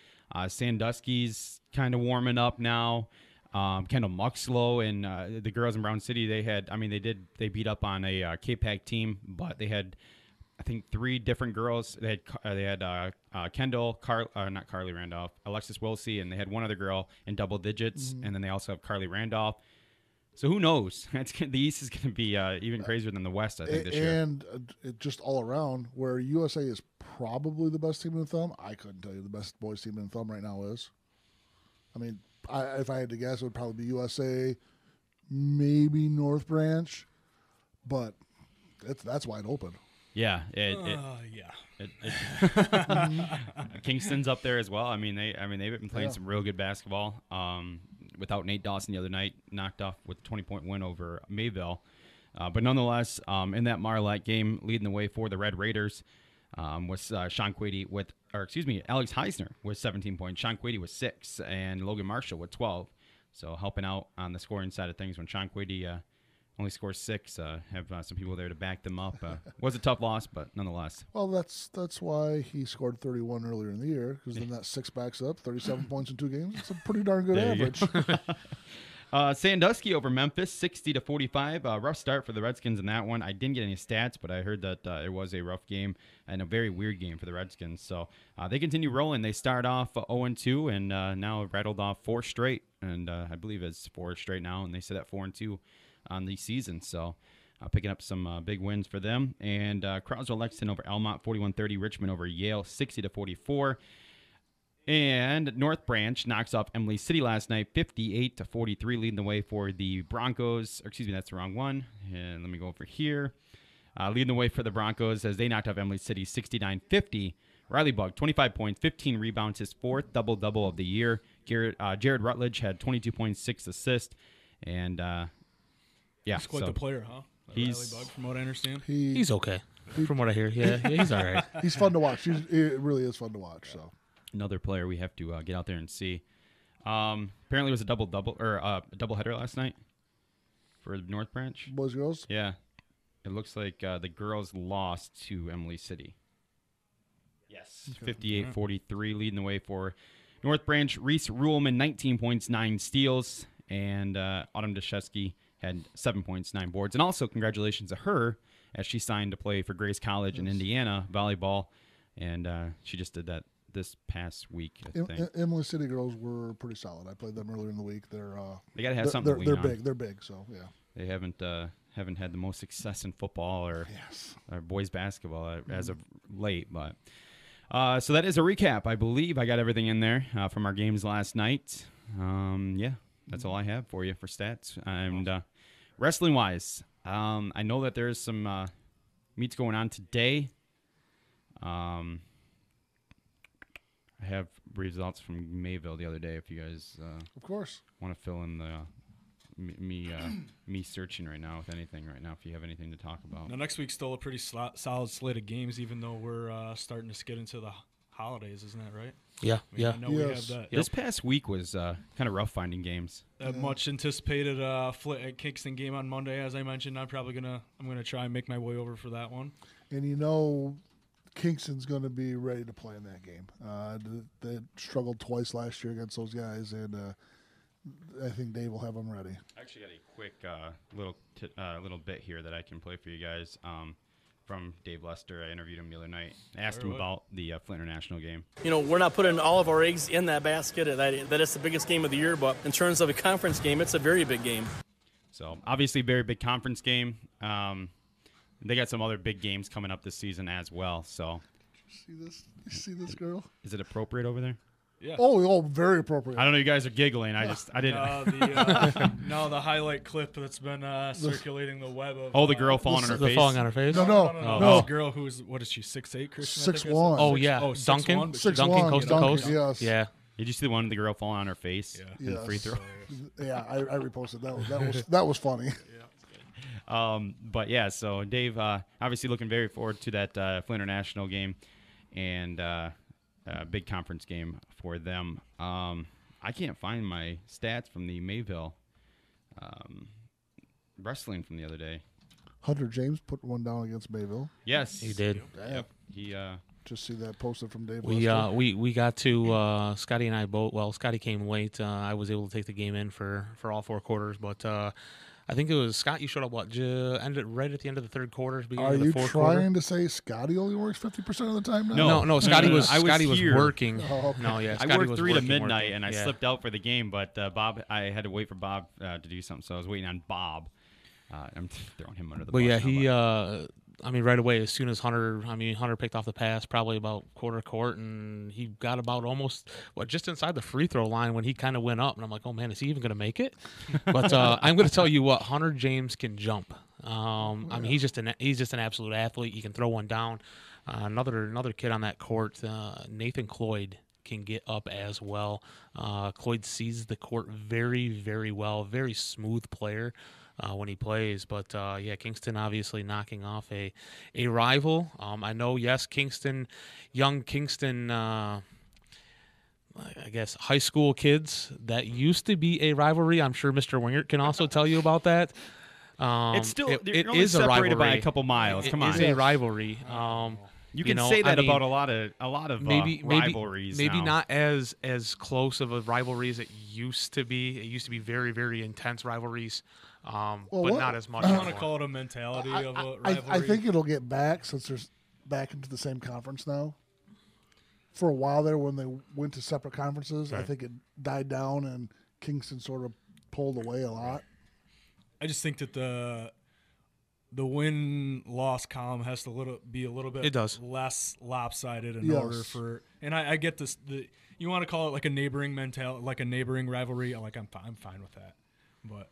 B: Sandusky's kind of warming up now. Kendall Muxlow and the girls in Brown City, they beat up on a K-Pac team, but they had, I think, 3 different girls. They had Kendall, not Carly Randolph, Alexis Wilsey, and they had one other girl in double digits, and then they also have Carly Randolph. So who knows? The East is going to be even crazier than the West, I think, this year.
A: And just all around, where USA is probably the best team in the thumb, I couldn't tell you the best boys team in the thumb right now is. I mean, if I had to guess, it would probably be USA, maybe North Branch, but that's wide open.
B: Yeah, Kingston's up there as well. They've been playing some real good basketball. Without Nate Dawson the other night, knocked off with a 20-point win over Mayville. But nonetheless, in that Marlette game, leading the way for the Red Raiders was Sean Quady Alex Heisner with 17 points. Sean Quady with 6, and Logan Marshall with 12. So helping out on the scoring side of things when Sean Quady only scores 6. Have some people there to back them up. Was a tough loss, but nonetheless.
A: Well, that's why he scored 31 earlier in the year, because then that 6 backs up 37 points in 2 games. It's a pretty darn good average.
B: Sandusky over Memphis, 60-45. Rough start for the Redskins in that one. I didn't get any stats, but I heard that it was a rough game and a very weird game for the Redskins. So they continue rolling. They start off 0-2 and now rattled off 4 straight, and I believe it's 4 straight now, and they sit at 4-2 on the season. So picking up some big wins for them. And Croswell Lexington over Elmont, 41-30. Richmond over Yale, 60-44. And North Branch knocks off Emily City last night, 58-43, leading the way for the Broncos. Excuse me, that's the wrong one. And let me go over here. Leading the way for the Broncos as they knocked off Emily City, 69-50. Riley Bug, 25 points, 15 rebounds, his 4th double-double of the year. Jared Rutledge had 22 points, 6 assists. And,
D: he's quite the player, huh? Riley Bug, from what I understand.
C: He's okay, from what I hear. Yeah, he's all right.
A: He's fun to watch. It really is fun to watch, so.
B: Another player we have to get out there and see. Apparently, it was a double-double or a doubleheader last night for North Branch.
A: Boys, girls?
B: Yeah. It looks like the girls lost to Emily City. Yes. 58-43, leading the way for North Branch. Reese Ruhlman, 19 points, 9 steals. And Autumn Deshevsky had 7 points, 9 boards. And also, congratulations to her as she signed to play for Grace College in Indiana, volleyball. And she just did that this past week, I think.
A: Emily City girls were pretty solid. I played them earlier in the week. They
B: got to have something to lean on.
A: They're big, so yeah.
B: They haven't had the most success in football or boys basketball as of late, but so that is a recap. I believe I got everything in there from our games last night. That's all I have for you for stats. And wrestling wise, I know that there's some meets going on today. I have results from Mayville the other day. If you guys,
A: of course,
B: want to fill in the me searching right now with anything right now. If you have anything to talk about.
D: Now next week's still a pretty solid slate of games, even though we're starting to get into the holidays, isn't that right?
C: Yeah,
D: I know we have that.
B: This past week was kind of rough finding games.
D: That much anticipated Kingston game on Monday, as I mentioned. I'm gonna try and make my way over for that one.
A: And Kingston's going to be ready to play in that game. They struggled twice last year against those guys, and I think Dave will have them ready.
B: I actually got a quick little bit here that I can play for you guys. from Dave Lester. I interviewed him the other night. I asked him about the Flint International game.
M: We're not putting all of our eggs in that basket. That is the biggest game of the year, but in terms of a conference game, it's a very big game.
B: So, obviously, very big conference game. They got some other big games coming up this season as well. So,
A: You see this girl?
B: Is it appropriate over there?
D: Yeah.
A: Oh, very appropriate.
B: I don't know. You guys are giggling. I didn't.
D: No, the highlight clip that's been circulating the web of.
B: Oh, the girl falling on her face.
C: Falling on her face.
A: No.
D: This girl who's what is she? 6'8", Christian.
A: 6'1".
C: Oh yeah. Duncan.
A: 6'1",
C: Duncan coast to coast.
A: Yes.
C: Yeah.
B: Did you see the one of the girl falling on her face in the free throw?
A: Yeah, I reposted that was funny.
B: But yeah, so Dave, obviously looking very forward to that Flint International game, and big conference game for them. I can't find my stats from the Mayville wrestling from the other day.
A: Hunter James put one down against Mayville.
B: Yes,
C: he did.
B: Yep. He
A: just see that posted from Dave.
C: We got to Scotty and I both. Well, Scotty came late. I was able to take the game in for all 4 quarters, but I think it was Scott. You showed up ended right at the end of the third quarter.
A: Are you trying to say Scotty only works 50% of the time now?
C: No. Scotty was
B: here.
C: working.
A: Oh, okay.
C: No, yeah.
B: I worked 3 to midnight,
C: working.
B: and I slipped out for the game. But Bob, I had to wait for Bob to do something, so I was waiting on Bob. I'm throwing him under the bus.
C: But yeah,
B: now,
C: he. Right away, as soon as Hunter picked off the pass, probably about quarter court, and he got about almost just inside the free throw line when he kind of went up, and I'm like, oh man, is he even going to make it? But I'm going to tell you what, Hunter James can jump. He's just an absolute athlete. He can throw one down. Another kid on that court, Nathan Cloyd, can get up as well. Cloyd sees the court very, very well. Very smooth player. When he plays, but Kingston obviously knocking off a rival. I know, yes, young Kingston, I guess high school kids, that used to be a rivalry. I'm sure Mr. Wingert can also tell you about that.
B: it's still
C: it
B: only
C: is a
B: separated
C: rivalry
B: by a couple miles. Come on,
C: it is a rivalry.
B: You can say that about a lot of rivalries.
C: Maybe
B: now.
C: not as close of a rivalry as it used to be. It used to be very, very intense rivalries, but not as much.
D: I want to call it a mentality of a rivalry.
A: I think it'll get back since there's back into the same conference now. For a while there, when they went to separate conferences, I think it died down and Kingston sort of pulled away a lot.
D: I just think that the win-loss column has to be a little bit less lopsided in order for. And I get this. You want to call it like a neighboring mentality, like a neighboring rivalry. Like I'm fine with that, but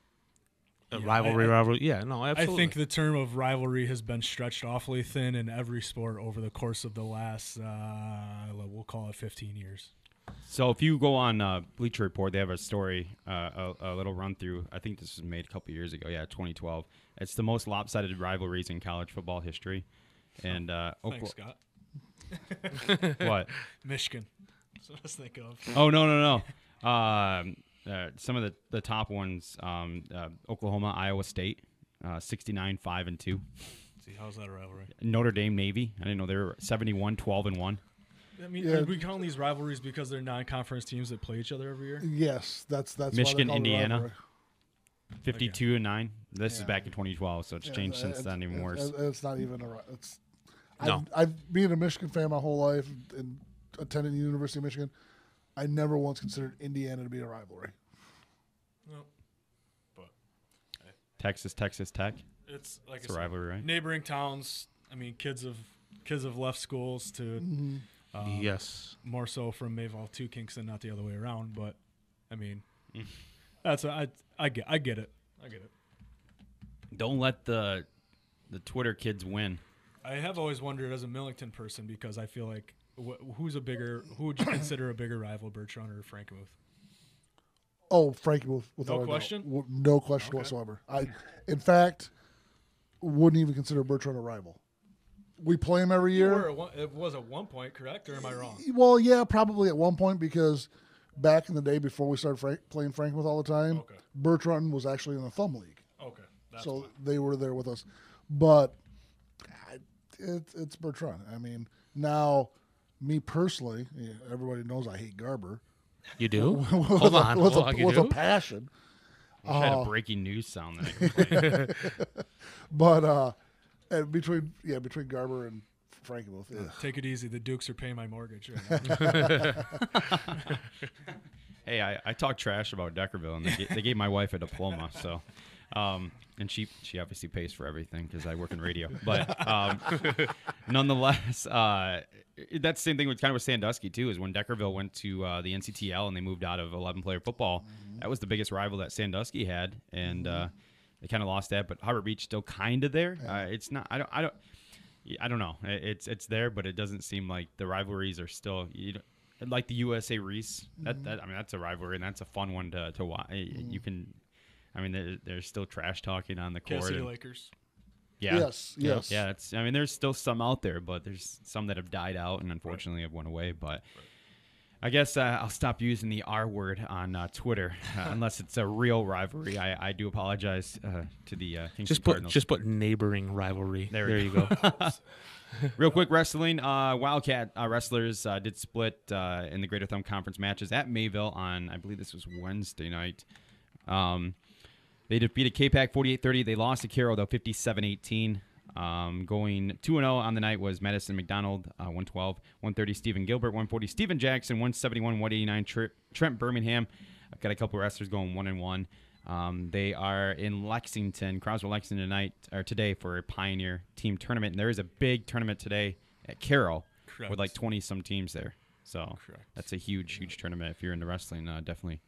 C: rivalry. Yeah, no, absolutely.
D: I think the term of rivalry has been stretched awfully thin in every sport over the course of the last, we'll call it 15 years.
B: So if you go on Bleacher Report, they have a story, a little run through. I think this was made a couple years ago. Yeah, 2012. It's the most lopsided rivalries in college football history. And
D: thanks, Scott.
B: What?
D: Michigan. That's what I was thinking of.
B: Oh no. Some of the top ones: Oklahoma, Iowa State, 69-5-2.
D: See, how's that a rivalry?
B: Notre Dame, Navy. I didn't know they were 71, 12-1.
D: I mean, are we calling these rivalries because they're non-conference teams that play each other every year?
A: Yes, that's
B: Michigan, Indiana, 52-9. This is back in 2012, so it's changed since then, even worse.
A: It's not even I've been a Michigan fan my whole life and attending the University of Michigan. I never once considered Indiana to be a rivalry.
D: No, but
B: Texas Tech.
D: It's like
B: a rivalry, right?
D: Neighboring towns. I mean, kids have left schools to.
A: Mm-hmm.
C: Yes,
D: more so from Mayville to Kingston, not the other way around. But I mean, that's I get it.
B: Don't let the Twitter kids win.
D: I have always wondered as a Millington person because I feel like who would you consider a bigger rival, Bertrand or Frankenmuth?
A: Oh, Frankenmuth,
D: no question.
A: No question whatsoever. In fact, wouldn't even consider Bertrand a rival. We play him every year.
D: It was at one point, correct, or am I wrong?
A: Well, yeah, probably at one point because back in the day before we started playing Frankenmuth all the time, Bertrand was actually in the Thumb League.
D: Okay.
A: So they were there with us. But it's Bertrand. I mean, now, me personally, everybody knows I hate Garber.
C: You do?
A: Hold on. With a passion.
B: I had a breaking news sound that I could play.
A: But And between Garber and Frankie both. Yeah.
D: Take it easy. The Dukes are paying my mortgage right now.
B: Hey, I talked trash about Deckerville, and they gave my wife a diploma. So, and she obviously pays for everything because I work in radio. But nonetheless, that's the same thing with Sandusky too. Is when Deckerville went to the NCTL and they moved out of 11-player football. That was the biggest rival that Sandusky had, and they kind of lost that. But Harbor Beach still kind of there. It's not. I don't know. It's there, but it doesn't seem like the rivalries are still. Like the USA Reese, that's a rivalry, and that's a fun one to watch. You can, there's still trash talking on the court.
D: Kansas City Lakers.
B: Yeah.
A: Yes.
B: Yeah. There's still some out there, but there's some that have died out and unfortunately have went away. But I guess I'll stop using the R word on Twitter unless it's a real rivalry. I do apologize to the Kingston Cardinals.
C: Just put neighboring rivalry.
B: There you go. Real quick, wrestling. Wildcat wrestlers did split in the Greater Thumb Conference matches at Mayville on, I believe this was Wednesday night. They defeated K-Pac 48-30. They lost to Carroll, though, 57-18. Going 2-0 on the night was Madison McDonald, 112. 130, Stephen Gilbert. 140, Stephen Jackson. 171, 189, Trent Birmingham. I've got a couple wrestlers going 1-1. They are in Lexington, Croswell, Lexington today for a Pioneer team tournament. And there is a big tournament today at Carroll with like 20-some teams there. So that's a huge tournament. If you're into wrestling, definitely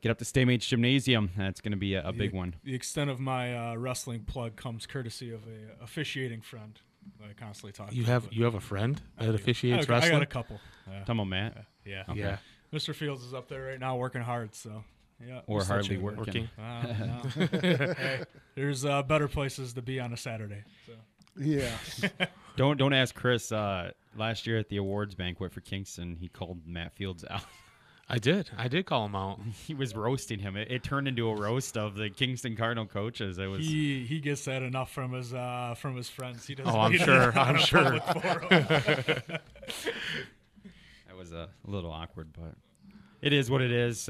B: get up to Staymage Gymnasium. That's going to be a big one.
D: The extent of my wrestling plug comes courtesy of a officiating friend that I constantly talk to.
C: You have a friend that officiates wrestling?
D: I got a couple.
B: Talking about Matt?
D: Yeah.
B: Okay.
C: Yeah.
D: Mr. Fields is up there right now working hard, so... Yeah,
B: or hardly working.
D: No. Hey, there's better places to be on a Saturday. So.
A: Yeah.
B: Don't ask Chris. Last year at the awards banquet for Kingston, he called Matt Fields out.
C: I did call him out.
B: He was roasting him. It turned into a roast of the Kingston Cardinal coaches. It was.
D: He gets that enough from his friends. He doesn't.
C: Oh, I'm sure.
B: That was a little awkward, but it is what it is.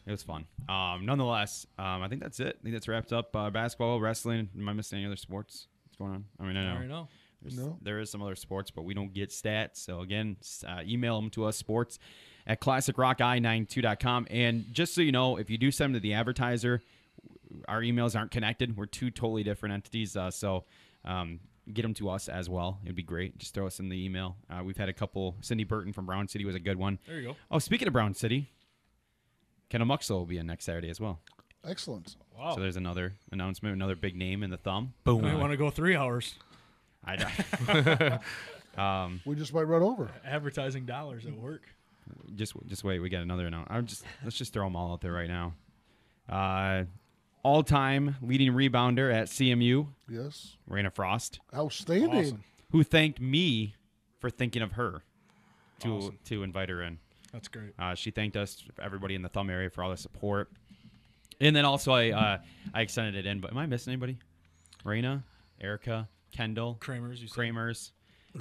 B: It was fun. Nonetheless, I think that's it. I think that's wrapped up. Basketball, wrestling. Am I missing any other sports? What's going on? I know. There is some other sports, but we don't get stats. So, again, email them to us, sports@classicrockI92.com. And just so you know, if you do send them to the advertiser, our emails aren't connected. We're two totally different entities. So get them to us as well. It'd be great. Just throw us in the email. We've had a couple. Cindy Burton from Brown City was a good one.
D: There you go.
B: Oh, speaking of Brown City, Kendall Muxlow will be in next Saturday as well.
A: Excellent.
D: Wow.
B: So there's another announcement, another big name in the thumb.
C: Boom.
D: I want to go 3 hours.
B: I know.
A: We just might run over.
D: Advertising dollars at work.
B: Just wait. We got another announcement. Let's just throw them all out there right now. All-time leading rebounder at CMU.
A: Yes.
B: Raina Frost.
A: Outstanding.
D: Awesome.
B: Who thanked me for thinking of her to invite her in.
D: That's great.
B: She thanked us, everybody in the thumb area, for all the support. And then also I extended it in. But am I missing anybody? Raina, Erica, Kendall, Kramers,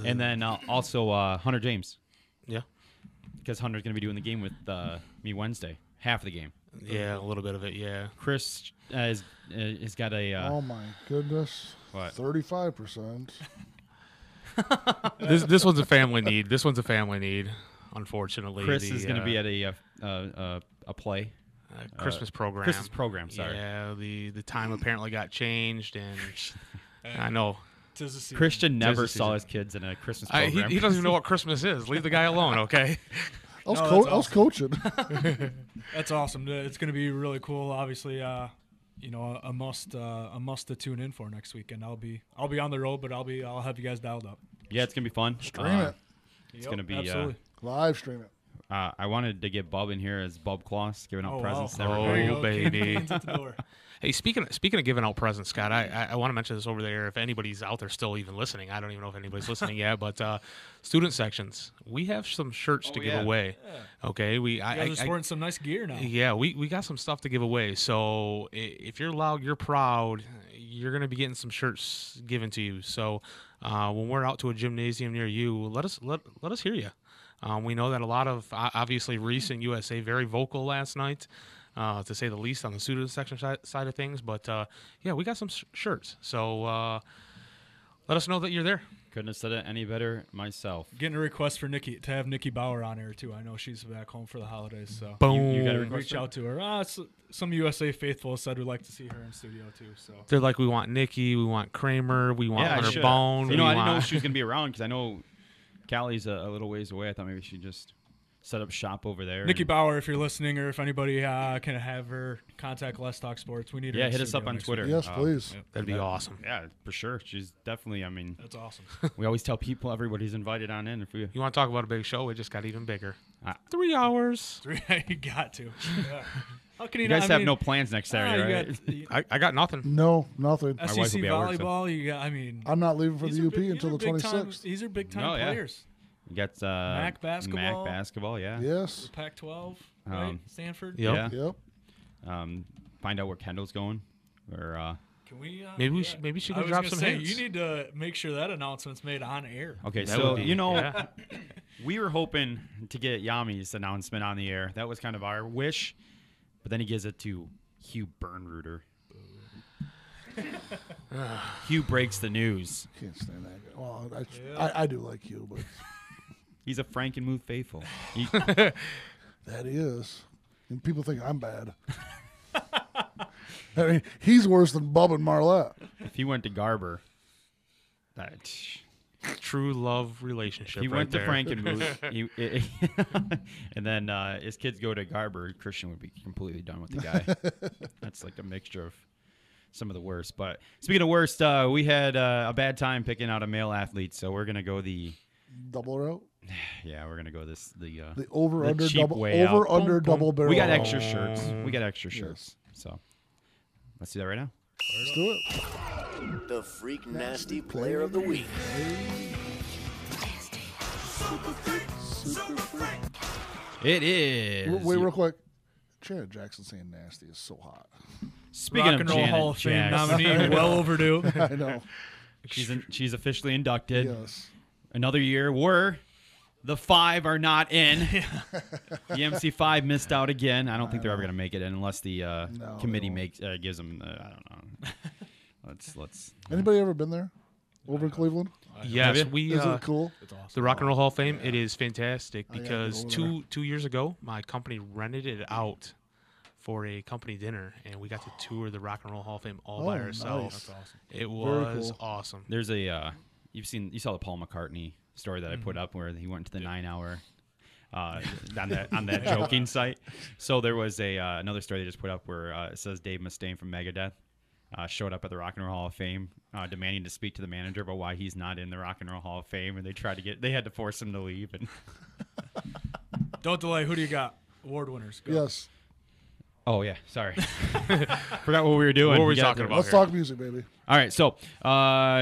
B: and then also Hunter James.
C: Yeah.
B: Because Hunter's going to be doing the game with me Wednesday, half of the game.
C: Yeah, a little bit of it. Yeah.
B: Chris has got a.
A: Oh my goodness!
B: What?
A: 35%.
C: This one's a family need. Unfortunately,
B: Chris is going to be at a play.
C: Christmas program.
B: Christmas program. Sorry.
C: Yeah. The time apparently got changed, and I know.
B: Christian never saw his kids in a Christmas program.
C: He doesn't even know what Christmas is. Leave the guy alone, okay?
A: I was coaching.
D: That's awesome. It's going to be really cool. Obviously, a must to tune in for next weekend. I'll be on the road, but I'll have you guys dialed up.
B: Yeah, it's going to be fun.
A: Stream it.
B: It's going to be
D: absolutely.
A: Live stream it.
B: I wanted to get Bub in here as Bub Kloss, giving out presents.
D: Wow.
C: Oh, baby. Hey, speaking of giving out presents, Scott, I want to mention this over there. If anybody's out there still even listening, I don't even know if anybody's listening yet, but student sections, we have some shirts to give away. Yeah. Okay,
D: you guys are sporting some nice gear now.
C: Yeah, we got some stuff to give away. So if you're loud, you're proud, you're gonna be getting some shirts given to you. So when we're out to a gymnasium near you, let us hear you. We know that a lot of obviously Reese and USA very vocal last night. To say the least, on the student section side of things. But, yeah, we got some shirts. So Let us know that you're there.
B: Couldn't have said it any better myself.
D: Getting a request for Nikki to have Nikki Bauer on air too. I know she's back home for the holidays, so
C: Boom.
B: You got to
D: reach out to her. Some USA faithful said we'd like to see her in studio too. So
C: They're like, we want Nikki, we want Kramer, we want Hunter Bone.
B: I didn't know she was gonna be around because I know Callie's a little ways away. I thought maybe she'd just set up shop over there.
D: Nikki Bauer, if you're listening, or if anybody can have her contact Let's Talk Sports, we need her.
B: Yeah, hit us up on Twitter.
A: Yes, please.
C: That'd be awesome.
B: Yeah, for sure. She's definitely. I mean,
D: that's awesome.
B: We always tell people everybody's invited on in. If we
C: You want to talk about a big show? It just got even bigger. 3 hours.
D: You got to. Yeah. How can
B: you guys have no plans next Saturday, right?
C: I got nothing.
A: No, nothing.
D: SEC volleyball. You got. I mean,
A: I'm not leaving for the UP until the 26th.
D: These are big time players.
B: You got
D: MAC basketball.
B: Yeah.
A: Yes.
D: Pac-12. Right? Stanford.
C: Yep.
A: Yep.
B: Find out where Kendall's going. Or
D: can we?
C: Maybe she can drop some hints.
D: You need to make sure that announcement's made on air.
B: Okay,
C: That
B: so
C: would be-
B: we were hoping to get Yami's announcement on the air. That was kind of our wish, but then he gives it to Hugh Bernruder. Hugh breaks the news.
A: Can't stand that guy. Well, I do like Hugh, but
B: he's a Frankenmuth faithful.
A: That he is, and people think I'm bad. I mean, he's worse than Bub and Marlette.
B: If he went to Garber,
C: true love relationship.
B: He
C: right
B: went to
C: there.
B: Frankenmuth, and then his kids go to Garber. Christian would be completely done with the guy. That's like a mixture of some of the worst. But speaking of worst, we had a bad time picking out a male athlete, so we're gonna go the
A: double route.
B: Yeah, we're gonna go the
A: over
B: the
A: under
B: cheap
A: double
B: way
A: over
B: out.
A: under double barrel.
B: We got extra shirts. We got extra shirts. So let's do that right now.
A: Let's do it.
N: The Freak Nasty Player of the Week.
B: It is.
A: Wait, real quick. Janet Jackson saying nasty is so hot.
B: Speaking
D: Rock and
B: of
D: Roll
B: Janet
D: Hall of Fame
B: Jackson.
D: nominee, well overdue.
A: I know.
B: She's officially inducted.
A: Yes.
B: Another year where the 5 are not in. The MC5 missed out again. I don't think they're ever going to make it in unless the committee gives them. I don't know. Let's.
A: Anybody ever been there? Over in Cleveland?
C: Yes, we.
A: Is it cool?
D: It's awesome.
C: The Rock and Roll Hall of Fame. It is fantastic
A: I gotta
C: because
A: go over
C: two years ago, my company rented it out for a company dinner, and we got to tour the Rock and Roll Hall of Fame all by ourselves.
A: Nice. That's awesome.
C: It was awesome.
B: There's a you saw the Paul McCartney story that I put up where he went to the 9-hour on that joking site. So there was another story they just put up where it says Dave Mustaine from Megadeth showed up at the Rock and Roll Hall of Fame demanding to speak to the manager about why he's not in the Rock and Roll Hall of Fame, and they had to force him to leave. And
D: Don't delay. Who do you got? Award winners. Go.
A: Yes.
B: Oh, yeah. Sorry. Forgot what we were doing.
C: What were we talking about?
A: Let's talk music, baby.
B: All right. So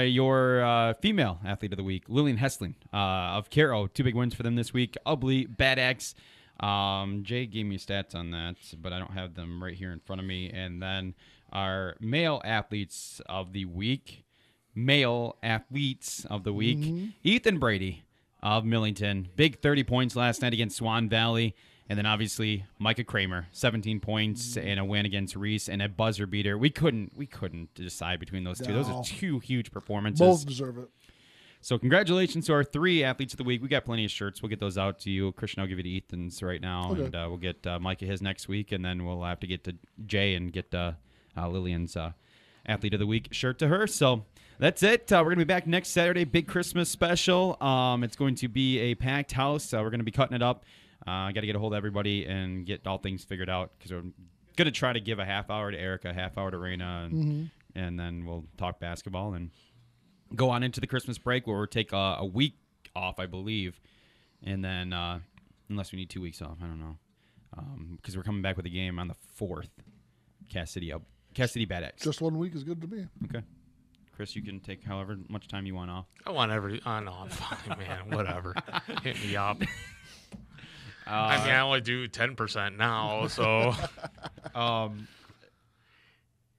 B: your female athlete of the week, Lillian Hessling of Caro. 2 big wins for them this week. Ugly, Bad X. Jay gave me stats on that, but I don't have them right here in front of me. And then our male athletes of the week. Ethan Brady of Millington. Big 30 points last night against Swan Valley. And then obviously Micah Kramer, 17 points and a win against Reese and a buzzer beater. We couldn't decide between those two. Those are 2 huge performances.
A: Both deserve it.
B: So congratulations to our 3 athletes of the week. We got plenty of shirts. We'll get those out to you. Christian, I'll give you to Ethan's right now,
A: Okay.
B: and we'll get Micah his next week, and then we'll have to get to Jay and get Lillian's athlete of the week shirt to her. So that's it. We're going to be back next Saturday. Big Christmas special. It's going to be a packed house. We're going to be cutting it up. I got to get a hold of everybody and get all things figured out because we're going to try to give a half hour to Erica, a half hour to Raina, and then we'll talk basketball and go on into the Christmas break where we'll take a week off, I believe, and then unless we need 2 weeks off, I don't know, because we're coming back with a game on the 4th. Cass City Bad X.
A: Just 1 week is good to me.
B: Okay. Chris, you can take however much time you want off.
C: I want every. Oh, no, I'm fine, man. Whatever. Hit me up. I mean, I only do 10% now, so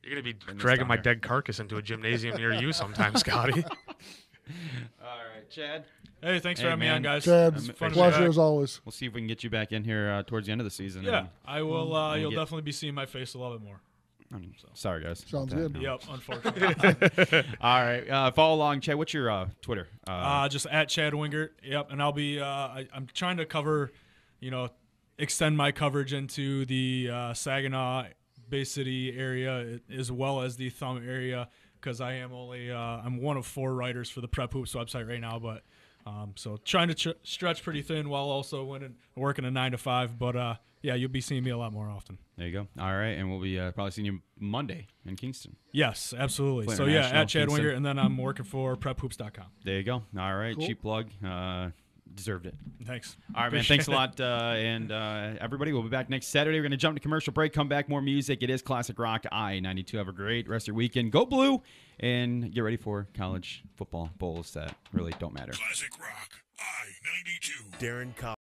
C: you're gonna be dragging my dead carcass into a gymnasium near you sometime, Scotty.
B: All right, Chad.
D: Hey, thanks for having me on, guys.
A: Chad,
D: It's fun to be
A: pleasure
D: back.
A: as always.
B: We'll see if we can get you back in here towards the end of the season.
D: Yeah,
B: and
D: I will. You'll
B: get-
D: definitely be seeing my face a little bit more.
B: Sorry, guys.
A: Sounds good.
B: No.
D: Yep, unfortunately.
B: All right. Follow along, Chad. What's your Twitter?
D: Just at Chad Wingert. Yep, and I'll be. I'm trying to cover, extend my coverage into the Saginaw Bay City area as well as the Thumb area, because I am only I'm one of 4 writers for the Prep Hoops website right now, but so trying to stretch pretty thin while also working a 9 to 5. But yeah, you'll be seeing me a lot more often.
B: There you go. All right, and we'll be probably seeing you Monday in Kingston.
D: Yes, absolutely.
B: Flint
D: So yeah,
B: International,
D: at Chad
B: Kingston.
D: Wingert, and then I'm working for PrepHoops.com.
B: There you go. All right,
A: Cool.
B: cheap plug. Deserved it.
D: Thanks.
B: All right, man.
D: Appreciate
B: Thanks a lot. And everybody, we'll be back next Saturday. We're going to jump to commercial break, come back, more music. It is Classic Rock I-92. Have a great rest of your weekend. Go Blue, and get ready for college football bowls that really don't matter.
H: Classic Rock I-92.
N: Darren Cobb.